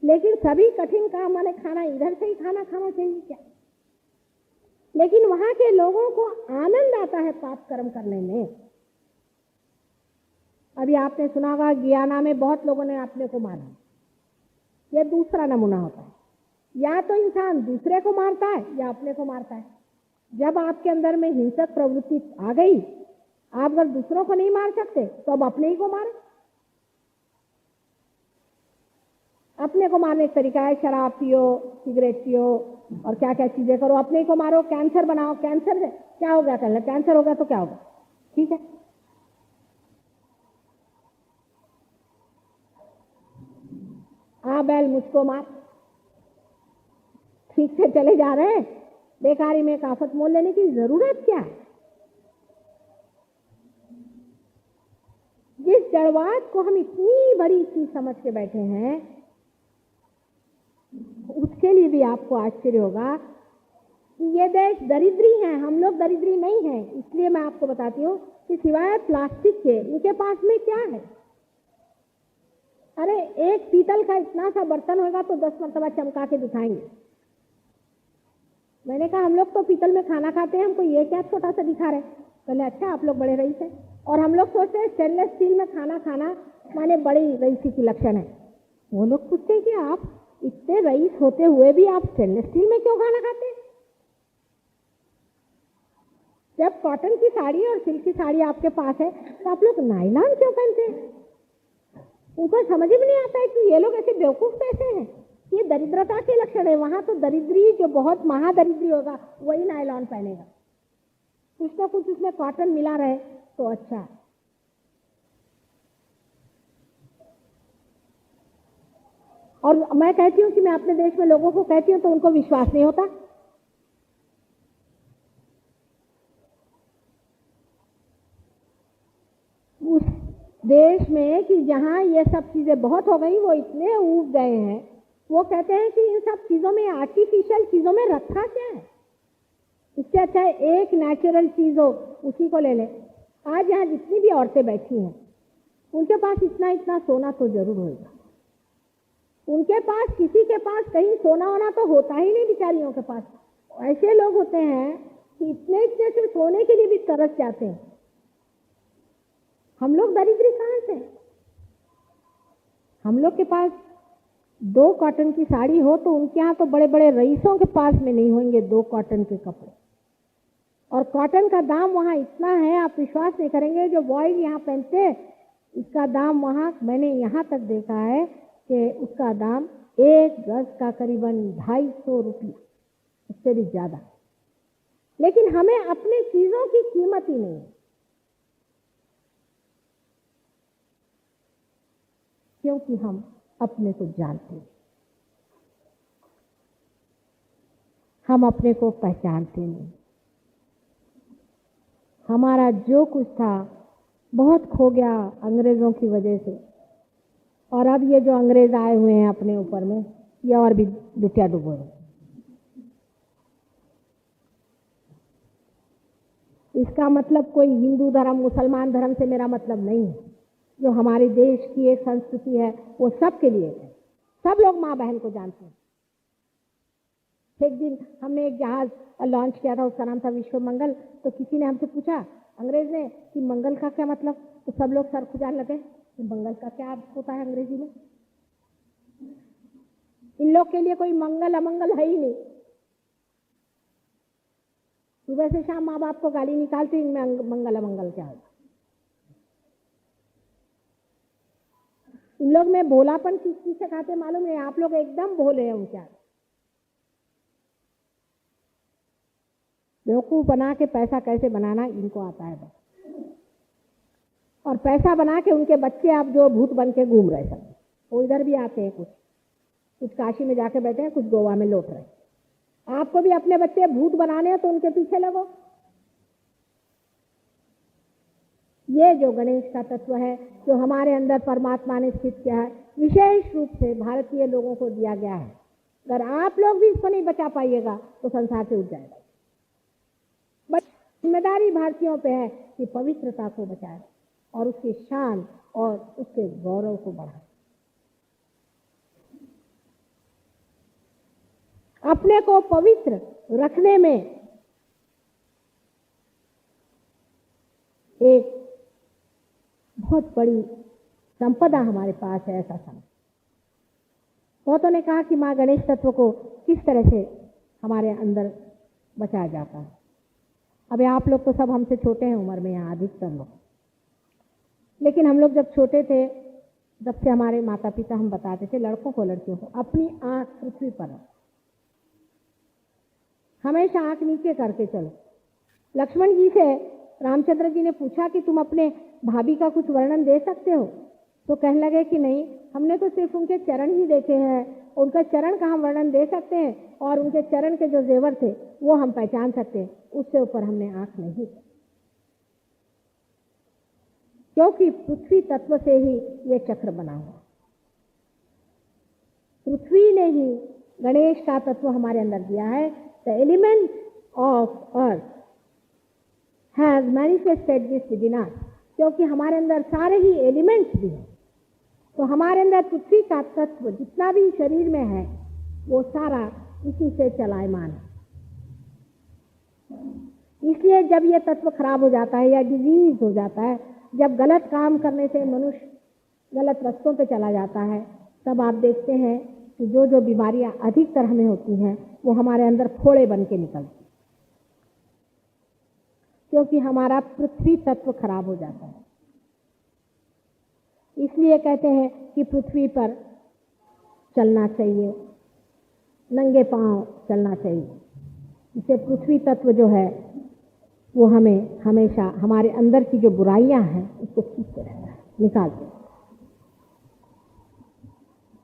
लेकिन सभी कठिन काम वाले खाना इधर से ही खाना चाहिए क्या? लेकिन वहां के लोगों को आनंद आता है पाप कर्म करने में। अभी आपने सुना होगा गियाना में बहुत लोगों ने अपने को मारा। यह दूसरा नमूना होता है, या तो इंसान दूसरे को मारता है या अपने को मारता है। जब आपके अंदर में हिंसक प्रवृत्ति आ गई, आप अगर दूसरों को नहीं मार सकते तो अब अपने ही को मारे। अपने को मारने का तरीका है शराब पियो, सिगरेट पियो और क्या क्या चीजें करो, अपने को मारो। कैंसर बनाओ, कैंसर है क्या हो गया, कल कैंसर हो गया तो क्या होगा, ठीक है। बैल मुझको मार, ठीक से चले जा रहे हैं, बेकारी में काफत मोल लेने की जरूरत क्या है? जिस जड़वाद को हम इतनी बड़ी चीज समझ के बैठे हैं, उसके लिए भी आपको आश्चर्य होगा कि ये देश दरिद्री है, हम लोग दरिद्री नहीं है। इसलिए मैं आपको बताती हूँ कि सिवाय प्लास्टिक के इनके पास में क्या है। अरे एक पीतल का इतना सा बर्तन होगा तो 10 मरतबा चमका के दिखाएंगे। मैंने कहा हम लोग तो पीतल में खाना खाते हैं, हमको ये क्या छोटा सा दिखा रहे। पहले अच्छा आप लोग बड़े रईस हैं, और हम लोग सोचते हैं स्टेनलेस स्टील में खाना खाना माने बड़ी रईसी की लक्षण है। वो लोग पूछते हैं कि आप इतने रईस होते हुए भी आप स्टेनलेस स्टील में क्यों खाना खाते हैं? जब कॉटन की साड़ी और सिल्क की साड़ी आपके पास है तो आप लोग नायलॉन क्यों पहनते हैं? उनको समझ में नहीं आता है कि ये लोग ऐसे बेवकूफ कैसे हैं। ये दरिद्रता के लक्षण है। वहां तो दरिद्री जो बहुत महादरिद्री होगा वही नायलॉन पहनेगा, कुछ ना कुछ उसमें कॉटन मिला रहे तो अच्छा। और मैं कहती हूँ कि मैं अपने देश में लोगों को कहती हूँ तो उनको विश्वास नहीं होता। उस देश में कि जहाँ ये सब चीजें बहुत हो गई, वो इतने ऊब गए हैं, वो कहते हैं कि इन सब चीजों में, आर्टिफिशियल चीजों में रखा क्या है? इससे अच्छा है एक नेचुरल चीज हो उसी को ले ले। आज यहाँ जितनी भी औरतें बैठी हैं उनके पास इतना इतना सोना तो जरूर होगा। उनके पास, किसी के पास कहीं सोना होना तो होता ही नहीं बेचारियों के पास। ऐसे लोग होते हैं कि इतने इतने से सोने के लिए भी तरस जाते हैं। हम लोग दरिद्री कहाँ से? हम लोग के पास 2 कॉटन की साड़ी हो तो उनके यहाँ तो बड़े बड़े रईसों के पास में नहीं होंगे 2 कॉटन के कपड़े। और कॉटन का दाम वहाँ इतना है, आप विश्वास नहीं करेंगे, जो बॉयज यहाँ पहनते हैं इसका दाम वहाँ मैंने यहाँ तक देखा है कि उसका दाम 1 गज का करीबन 250 रुपया, उससे भी ज़्यादा। लेकिन हमें अपनी चीज़ों की कीमत ही नहीं है, क्योंकि हम अपने को जानते हैं, हम अपने को पहचानते नहीं। हमारा जो कुछ था बहुत खो गया अंग्रेज़ों की वजह से, और अब ये जो अंग्रेज़ आए हुए हैं अपने ऊपर में, ये और भी लुटिया डुबो है। इसका मतलब कोई हिंदू धर्म मुसलमान धर्म से मेरा मतलब नहीं है। जो हमारे देश की एक संस्कृति है वो सबके लिए है, सब लोग माँ बहन को जानते हैं। एक दिन हमने एक जहाज लॉन्च किया था, उसका नाम था विश्व मंगल। तो किसी ने हमसे पूछा, अंग्रेज ने, कि मंगल का क्या मतलब? तो सब लोग सर खुजाने लगे कि मंगल का क्या अर्थ होता है अंग्रेजी में। इन लोग के लिए कोई मंगल अमंगल है ही नहीं। सुबह से शाम माँ बाप को गाली निकालते, इनमें मंगल अमंगल क्या होगा? इन लोग में भोलापन किस चीज से खाते मालूम है? आप लोग एकदम भोले हैं उनके आगे। बेवकूफ बना के पैसा कैसे बनाना इनको आता है बस, और पैसा बना के उनके बच्चे आप जो भूत बन के घूम रहे सब, वो इधर भी आते हैं, कुछ काशी में जाके बैठे हैं, कुछ गोवा में लौट रहे। आपको भी अपने बच्चे भूत बनाने हैं तो उनके पीछे लगो। ये जो गणेश का तत्व है, जो हमारे अंदर परमात्मा ने स्थित किया है, विशेष रूप से भारतीय लोगों को दिया गया है। अगर आप लोग भी इसको नहीं बचा पाइएगा तो संसार से उठ जाएगा। बस जिम्मेदारी भारतीयों पे है कि पवित्रता को बचाए और उसकी शान और उसके गौरव को बढ़ाए। अपने को पवित्र रखने में एक बहुत बड़ी संपदा हमारे पास है, ऐसा समझ। बहुतों ने कहा कि माँ गणेश तत्व को किस तरह से हमारे अंदर बचाया जाता है। अभी आप लोग तो सब हमसे छोटे हैं उम्र में, यहाँ अधिकतर लोग, लेकिन हम लोग जब छोटे थे, जब से हमारे माता पिता हम बताते थे लड़कों को लड़कियों को, अपनी आंख पृथ्वी पर रखो, हमेशा आंख नीचे करके चलो। लक्ष्मण जी से रामचंद्र जी ने पूछा कि तुम अपने भाभी का कुछ वर्णन दे सकते हो? तो कहने लगे कि नहीं, हमने तो सिर्फ उनके चरण ही देखे हैं, उनका चरण का हम वर्णन दे सकते हैं और उनके चरण के जो जेवर थे वो हम पहचान सकते हैं, उससे ऊपर हमने आंख नहीं की। क्योंकि पृथ्वी तत्व से ही ये चक्र बना हुआ, पृथ्वी ने ही गणेश का तत्व हमारे अंदर दिया है। The element of earth has manifested this within us, क्योंकि हमारे अंदर सारे ही एलिमेंट्स भी हैं। तो हमारे अंदर पृथ्वी का तत्व जितना भी शरीर में है वो सारा इसी से चलायमान है। इसलिए जब ये तत्व खराब हो जाता है या डिजीज हो जाता है, जब गलत काम करने से मनुष्य गलत रास्तों पे चला जाता है, तब आप देखते हैं कि जो जो बीमारियां अधिकतर हमें होती हैं वो हमारे अंदर फोड़े बन के निकलती, क्योंकि हमारा पृथ्वी तत्व खराब हो जाता है। इसलिए कहते हैं कि पृथ्वी पर चलना चाहिए, नंगे पांव चलना चाहिए। इससे पृथ्वी तत्व जो है वो हमें हमेशा हमारे अंदर की जो बुराइयां हैं उसको खींचते रहता है, निकालते।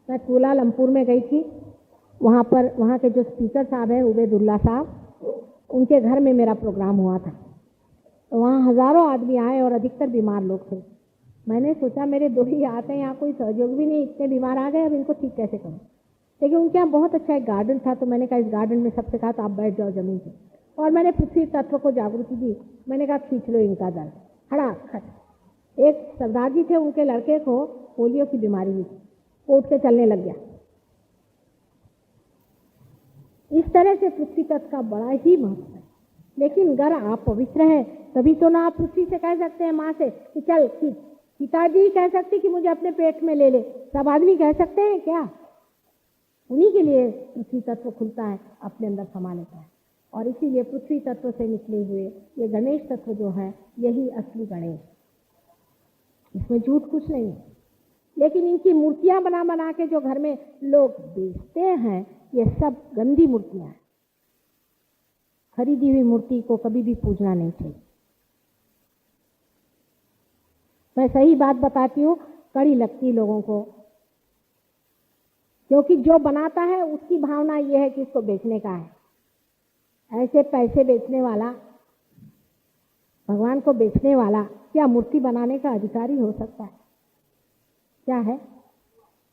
मैं कुलालमपुर में गई थी, वहाँ के जो स्पीकर साहब हैं उबैदुल्ला साहब, उनके घर में मेरा प्रोग्राम हुआ था। तो वहाँ हजारों आदमी आए और अधिकतर बीमार लोग थे। मैंने सोचा मेरे 2 ही हाथ हैं, यहाँ कोई सहयोग भी नहीं, इतने बीमार आ गए, अब इनको ठीक कैसे करूँ। लेकिन उनके यहाँ बहुत अच्छा एक गार्डन था, तो मैंने कहा इस गार्डन में सबसे कहा तो आप बैठ जाओ जमीन पे, और मैंने पृथ्वी तत्व को जागृति दी। मैंने कहा खींच लो इनका दल, खट। एक सरदार जी थे, उनके लड़के को पोलियो की बीमारी हुई, वो उठ के चलने लग गया। इस तरह से पृथ्वी तत्व का बड़ा ही महत्व है। लेकिन अगर आप पवित्र हैं तभी तो ना आप पृथ्वी से कह सकते हैं माँ से कि चल खींच। पिताजी कह सकते कि मुझे अपने पेट में ले ले, सब आदमी कह सकते हैं क्या? उन्हीं के लिए पृथ्वी तत्व खुलता है, अपने अंदर समा लेता है। और इसीलिए पृथ्वी तत्व से निकले हुए ये गणेश तत्व जो है यही असली गणेश, इसमें झूठ कुछ नहीं है। लेकिन इनकी मूर्तियां बना बना के जो घर में लोग बेचते हैं ये सब गंदी मूर्तियां हैं। खरीदी हुई मूर्ति को कभी भी पूजना नहीं चाहिए। मैं सही बात बताती हूँ, कड़ी लगती लोगों को, क्योंकि जो बनाता है उसकी भावना ये है कि इसको बेचने का है। ऐसे पैसे बेचने वाला, भगवान को बेचने वाला क्या मूर्ति बनाने का अधिकारी हो सकता है? क्या है?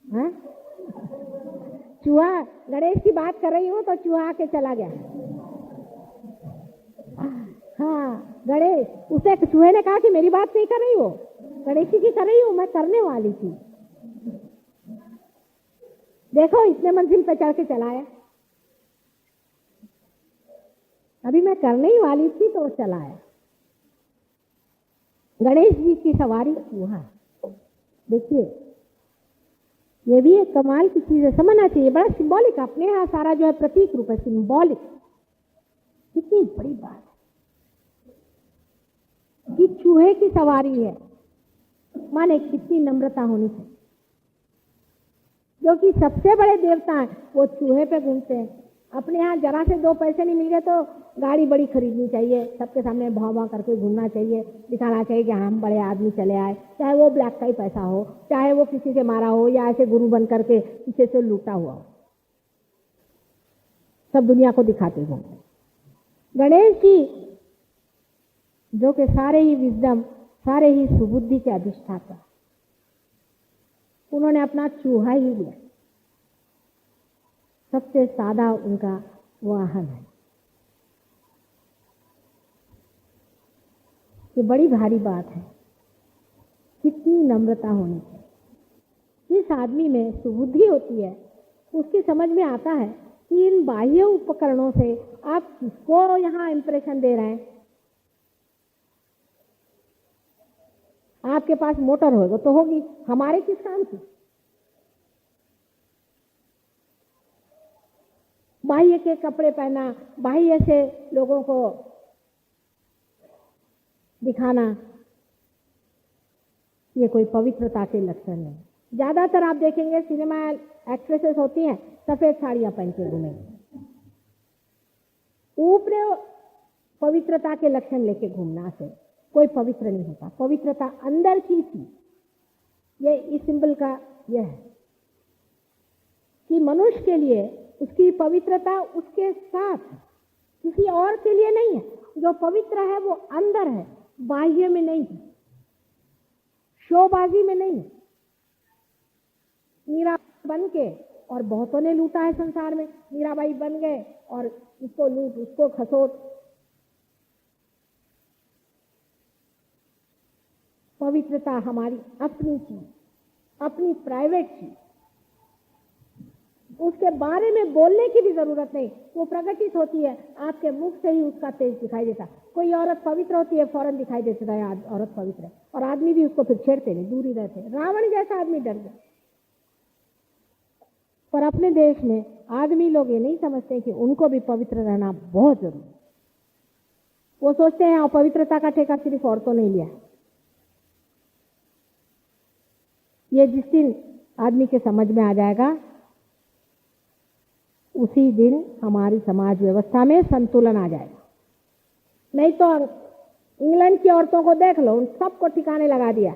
हाँ? चूहा, गणेश की बात कर रही हूँ तो चूहा आके चला गया। हाँ, गणेश, उसे चूहे ने कहा कि मेरी बात नहीं कर रही हो, गणेश जी की कर रही हूँ, मैं करने वाली थी। देखो इतने मंजिल पे चढ़ के चला आया। अभी मैं करने ही वाली थी तो चला आया। गणेश जी की सवारी चूहा। देखिए ये भी एक कमाल की चीज है, समझना चाहिए। बड़ा सिंबॉलिक, अपने यहाँ सारा जो है प्रतीक रूप है, सिंबॉलिक। कितनी बड़ी बात है कि चूहे की सवारी है, माने कितनी नम्रता होनी चाहिए। जो कि सबसे बड़े देवता हैं वो चूहे पे घूमते हैं। अपने यहाँ जरा से 2 पैसे नहीं मिल गए तो गाड़ी बड़ी खरीदनी चाहिए, सबके सामने भाव भाव करके घूमना चाहिए, दिखाना चाहिए कि हम बड़े आदमी चले आए, चाहे वो ब्लैक का ही पैसा हो, चाहे वो किसी से मारा हो या ऐसे गुरु बन करके किसी से लूटा हुआ हो, सब दुनिया को दिखाते हो। गणेश जी जो कि सारे ही विजडम, सारे ही सुबुद्धि के अधिष्ठाता, उन्होंने अपना चूहा ही लिया। सबसे सादा उनका वाहन है। ये बड़ी भारी बात है। कितनी नम्रता होनी चाहिए। जिस आदमी में सुबुद्धि होती है उसकी समझ में आता है कि इन बाह्य उपकरणों से आप किसको यहाँ इंप्रेशन दे रहे हैं। आपके पास मोटर होगा तो होगी, हमारे किस काम की? बाह्य के कपड़े पहना, बाह्य से लोगों को दिखाना, ये कोई पवित्रता के लक्षण नहीं। ज्यादातर आप देखेंगे सिनेमा एक्ट्रेसेस होती हैं सफेद साड़ियां पहन के घूमेंगी, ऊपर पवित्रता के लक्षण लेके घूमना से कोई पवित्र नहीं होता। पवित्रता अंदर की थी। ये इस सिंबल का यह है कि मनुष्य के लिए उसकी पवित्रता उसके साथ, किसी और के लिए नहीं है। जो पवित्र है वो अंदर है, बाह्य में नहीं है, शोबाजी में नहीं है। मीरा बन के, और बहुतों ने लूटा है संसार में, मीराबाई बन गए और इसको लूट, उसको खसोट। पवित्रता हमारी अपनी चीज, अपनी प्राइवेट चीज, उसके बारे में बोलने की भी जरूरत नहीं, वो प्रकटित होती है। आपके मुख से ही उसका तेज दिखाई देता। कोई औरत पवित्र होती है, फौरन दिखाई देता है औरत पवित्र है, और आदमी भी उसको फिर छेड़ते नहीं, दूर ही रहते। रावण जैसा आदमी डर गया। पर अपने देश में आदमी लोग ये नहीं समझते कि उनको भी पवित्र रहना बहुत जरूरी है। वो सोचते हैं अपवित्रता का ठेका सिर्फ औरतों ने लिया। ये जिस दिन आदमी के समझ में आ जाएगा उसी दिन हमारी समाज व्यवस्था में संतुलन आ जाएगा। नहीं तो इंग्लैंड की औरतों को देख लो, उन सबको ठिकाने लगा दिया।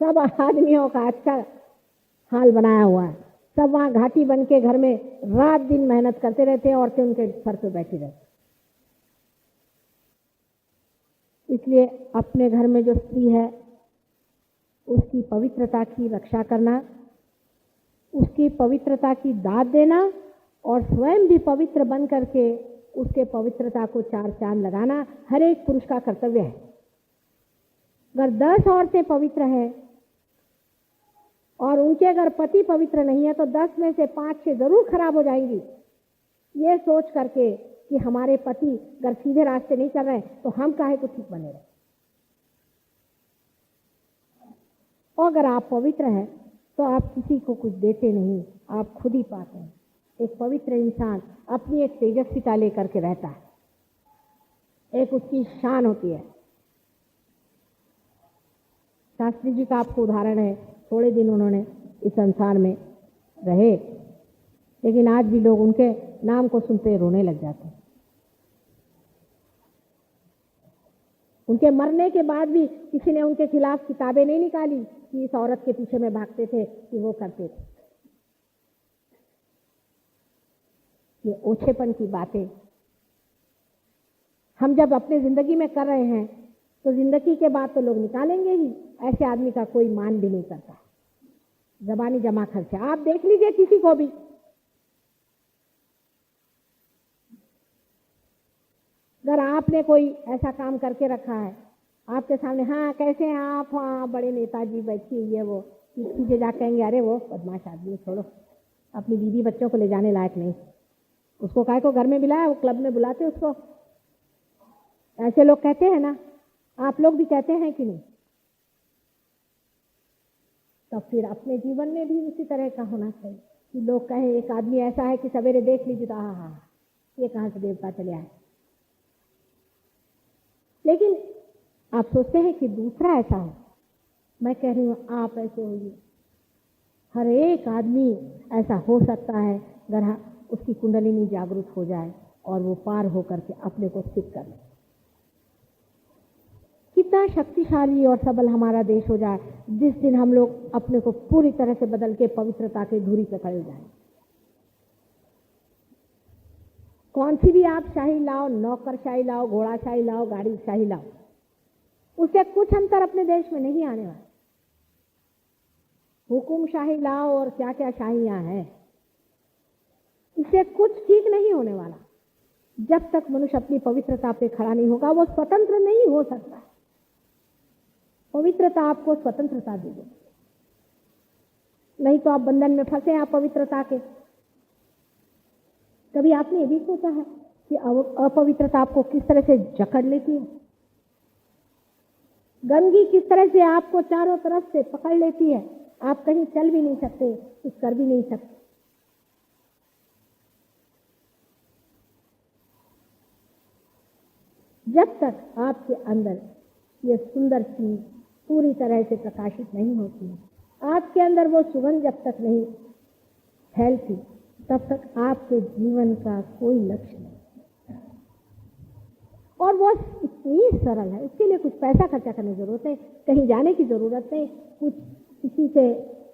सब आदमियों का अच्छा हाल बनाया हुआ है। सब वहां घाटी बन के घर में रात दिन मेहनत करते रहते हैं, औरतें उनके सर पे बैठी रहती। इसलिए अपने घर में जो स्त्री है उसकी पवित्रता की रक्षा करना, उसकी पवित्रता की दाद देना, और स्वयं भी पवित्र बन करके उसके पवित्रता को 4 चांद लगाना हर एक पुरुष का कर्तव्य है। अगर 10 औरतें पवित्र हैं और उनके अगर पति पवित्र नहीं है तो 10 में से 5-6 जरूर खराब हो जाएंगी। ये सोच करके कि हमारे पति अगर सीधे रास्ते नहीं चल रहे तो हम काहे को ठीक बने रहे। और अगर आप पवित्र हैं तो आप किसी को कुछ देते नहीं, आप खुद ही पाते हैं। एक पवित्र इंसान अपनी एक तेजस्विता लेकर के रहता है, एक उसकी शान होती है। शास्त्री जी का आपको उदाहरण है, थोड़े दिन उन्होंने इस संसार में रहे, लेकिन आज भी लोग उनके नाम को सुनते रोने लग जाते हैं। उनके मरने के बाद भी किसी ने उनके खिलाफ किताबें नहीं निकाली कि इस औरत के पीछे में भागते थे, कि वो करते थे। ये ओछेपन की बातें हम जब अपने जिंदगी में कर रहे हैं तो जिंदगी के बाद तो लोग निकालेंगे ही। ऐसे आदमी का कोई मान भी नहीं करता। जबानी जमा खर्चा आप देख लीजिए किसी को भी, अगर आपने कोई ऐसा काम करके रखा है आपके सामने, हाँ कैसे हैं आप, हाँ बड़े नेताजी बैठी हुई है, वो पीछे जा कहेंगे अरे वो बदमाश आदमी, छोड़ो, अपनी बीवी बच्चों को ले जाने लायक नहीं, उसको काय को घर में बुलाया, वो क्लब में बुलाते उसको। ऐसे लोग कहते हैं ना, आप लोग भी कहते हैं कि नहीं? तो फिर अपने जीवन में भी उसी तरह का होना चाहिए कि लोग कहें एक आदमी ऐसा है कि सवेरे देख लीजिए तो हाँ ये कहाँ से देवता चले आए। लेकिन आप सोचते हैं कि दूसरा ऐसा हो। मैं कह रही हूँ आप ऐसे होइए। हर एक आदमी ऐसा हो सकता है अगर उसकी कुंडलिनी जागृत हो जाए और वो पार होकर के अपने को सिद्ध कर ले। कितना शक्तिशाली और सबल हमारा देश हो जाए जिस दिन हम लोग अपने को पूरी तरह से बदल के पवित्रता के धुरी पे खड़े जाएं। कौन सी भी आप शाही लाओ, नौकरशाही लाओ, घोड़ाशाही लाओ, गाड़ी शाही लाओ, उससे कुछ अंतर अपने देश में नहीं आने वाला। हुकुमशाही लाओ और क्या क्या शाहियां हैं, इससे कुछ ठीक नहीं होने वाला। जब तक मनुष्य अपनी पवित्रता पे खड़ा नहीं होगा वो स्वतंत्र नहीं हो सकता। पवित्रता आपको स्वतंत्रता देगी, नहीं तो आप बंधन में फंसे आप पवित्रता के। कभी आपने ये भी सोचा है कि अपवित्रता आपको किस तरह से जकड़ लेती है? गंदगी किस तरह से आपको चारों तरफ से पकड़ लेती है, आप कहीं चल भी नहीं सकते, कुछ कर भी नहीं सकते। जब तक आपके अंदर ये सुंदर चीज पूरी तरह से प्रकाशित नहीं होती है, आपके अंदर वो सुगंध जब तक नहीं फैलती, तब तक आपके जीवन का कोई लक्ष्य नहीं। और वो इतनी सरल है, इसके लिए कुछ पैसा खर्चा करने की जरूरत है, कहीं जाने की जरूरत नहीं, कुछ किसी से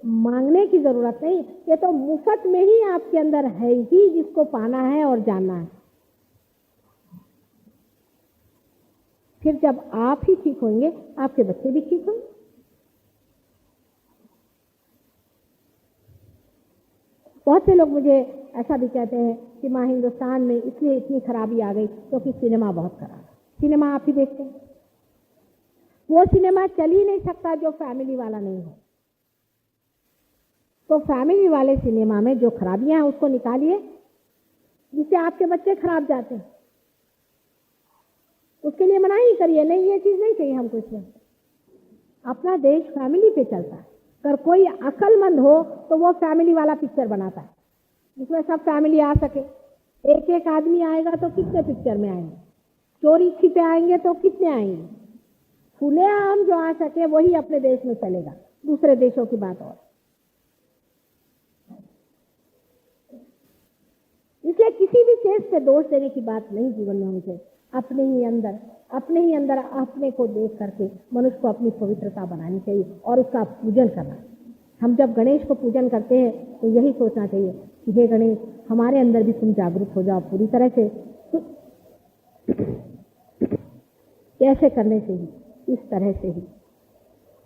मांगने की जरूरत नहीं। ये तो मुफ्त में ही आपके अंदर है ही, जिसको पाना है और जानना है। फिर जब आप ही ठीक होंगे आपके बच्चे भी ठीक होंगे। बहुत से लोग मुझे ऐसा भी कहते हैं कि माँ हिंदुस्तान में इसलिए इतनी खराबी आ गई क्योंकि सिनेमा बहुत खराब है। सिनेमा आप ही देखते हैं, वो सिनेमा चल ही नहीं सकता जो फैमिली वाला नहीं हो। तो फैमिली वाले सिनेमा में जो खराबियां हैं उसको निकालिए, जिससे आपके बच्चे खराब जाते हैं। उसके लिए मना ही करिए, नहीं ये चीज नहीं चाहिए हमको। इसमें अपना देश फैमिली पे चलता है। अगर कोई अक्लमंद हो तो वो फैमिली वाला पिक्चर बनाता है जिसमें सब फैमिली आ सके। एक एक आदमी आएगा तो कितने पिक्चर में आएंगे, चोरी छिपे आएंगे तो कितने आएंगे। खुलेआम जो आ सके वही अपने देश में चलेगा, दूसरे देशों की बात और। इसलिए किसी भी चीज पे दोष देने की बात नहीं जीवन में होनी चाहिए। अपने ही अंदर अपने को देख करके मनुष्य को अपनी पवित्रता बनानी चाहिए और उसका पूजन करना। हम जब गणेश को पूजन करते हैं तो यही सोचना चाहिए कि हे गणेश, हमारे अंदर भी तुम जागरूक हो जाओ पूरी तरह से। कैसे करने से ही, इस तरह से ही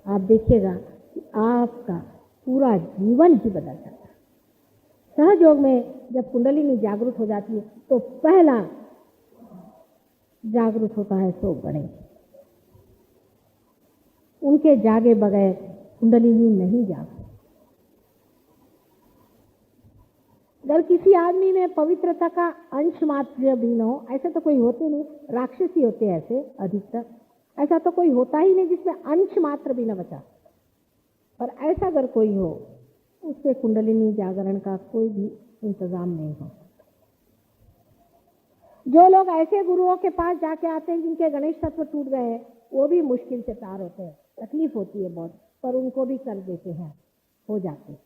आप देखिएगा कि आपका पूरा जीवन ही बदल जाता है। सहयोग में जब कुंडलिनी जागरूक हो जाती है तो पहला जागरूक होता है सो गणेश। उनके जागे बगैर कुंडलिनी नहीं जागती। अगर किसी आदमी में पवित्रता का अंश मात्र भी न हो, ऐसे तो कोई होते नहीं, राक्षसी होते हैं ऐसे अधिकतर, ऐसा तो कोई होता ही नहीं जिसमें अंश मात्र भी न बचा। पर ऐसा अगर कोई हो, उससे कुंडलिनी जागरण का कोई भी इंतजाम नहीं हो सकता। जो लोग ऐसे गुरुओं के पास जाके आते हैं जिनके गणेश तत्व टूट गए हैं, वो भी मुश्किल से पार होते हैं, तकलीफ होती है बहुत, पर उनको भी कर देते हैं, हो जाते हैं।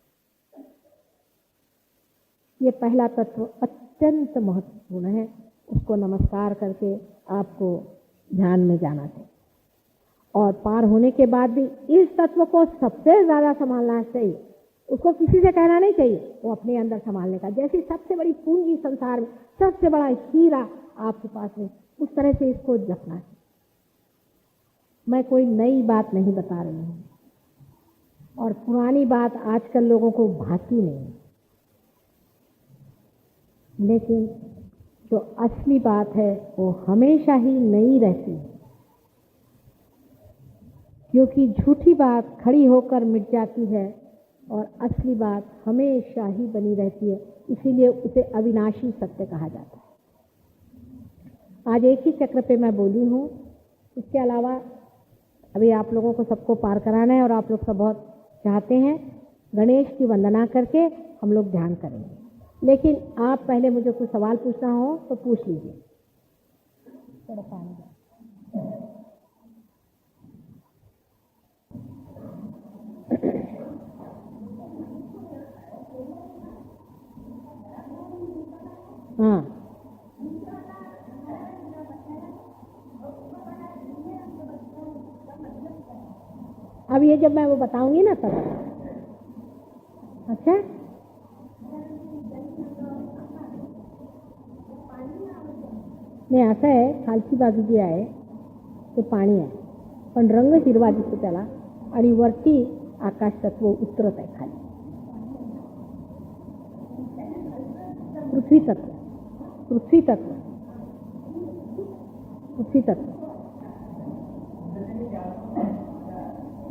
ये पहला तत्व अत्यंत महत्वपूर्ण है, उसको नमस्कार करके आपको ध्यान में जाना चाहिए। और पार होने के बाद भी इस तत्व को सबसे ज्यादा संभालना चाहिए, उसको किसी से कहना नहीं चाहिए, वो अपने अंदर संभालने का। जैसी सबसे बड़ी पूंजी संसार में, सबसे बड़ा हीरा आपके पास है, उस तरह से इसको जपना है। मैं कोई नई बात नहीं बता रही हूँ, और पुरानी बात आजकल लोगों को भाती नहीं, लेकिन जो असली बात है वो हमेशा ही नई रहती है, क्योंकि झूठी बात खड़ी होकर मिट जाती है और असली बात हमेशा ही बनी रहती है, इसीलिए उसे अविनाशी सत्य कहा जाता है। आज एक ही चक्र पे मैं बोली हूँ, इसके अलावा अभी आप लोगों को सबको पार कराना है और आप लोग सब बहुत चाहते हैं। गणेश की वंदना करके हम लोग ध्यान करेंगे, लेकिन आप पहले मुझे कुछ सवाल पूछना हो तो पूछ लीजिए। थोड़ा पानी दो। हाँ, अब ये जब मैं वो बताऊंगी ना तब। अच्छा, नाही असं आहे, खालची बाजू जी आहे ते पाणी आहे, पण रंग हिरवा दिसतो त्याला, आणि वरती आकाश तत्व उतरत आहे खाली, पृथ्वी तत्व, पृथ्वी तत्व, पृथ्वी तत्व।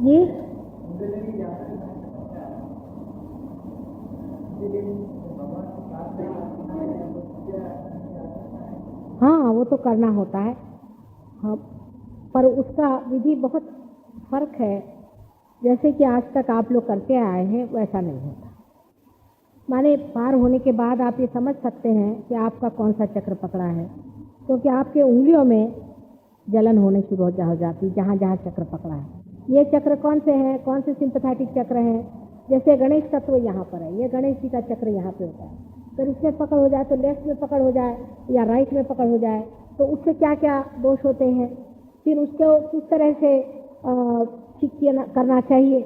ये हाँ, वो तो करना होता है, हाँ, पर उसका विधि बहुत फर्क है। जैसे कि आज तक आप लोग करते आए हैं वैसा नहीं होता। माने पार होने के बाद आप ये समझ सकते हैं कि आपका कौन सा चक्र पकड़ा है, क्योंकि आपके उंगलियों में जलन होने शुरू हो जाती जहाँ जहाँ चक्र पकड़ा है। ये चक्र कौन से हैं, कौन से सिंपैथेटिक चक्र हैं? जैसे गणेश तत्व यहाँ पर है, ये गणेश जी का चक्र यहाँ पे होता है, फिर उसमें पकड़ हो जाए तो लेफ्ट में पकड़ हो जाए या राइट में पकड़ हो जाए तो उससे क्या क्या दोष होते हैं, फिर उसको किस तरह से ठीक करना चाहिए।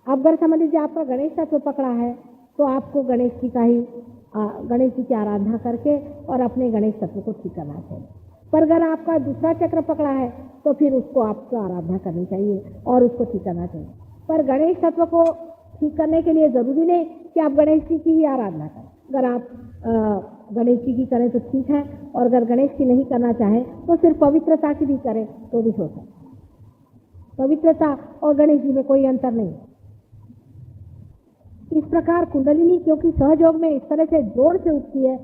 अब अगर समझ लीजिए आपका गणेश तत्व पकड़ा है तो आपको गणेश जी की आराधना करके और अपने गणेश तत्व को ठीक करना चाहिए। पर अगर आपका दूसरा चक्र पकड़ा है तो फिर उसको आपको आराधना करनी चाहिए और उसको ठीक करना चाहिए। पर गणेश तत्व को ठीक करने के लिए जरूरी नहीं कि आप गणेश जी की ही आराधना करें। अगर आप गणेश जी की करें तो ठीक है, और अगर गणेश की नहीं करना चाहें तो सिर्फ पवित्रता की भी करें तो भी हो सकता है। पवित्रता और गणेश जी में कोई अंतर नहीं। इस प्रकार कुंडलिनी क्योंकि सहयोग में इस तरह से जोर से उठती है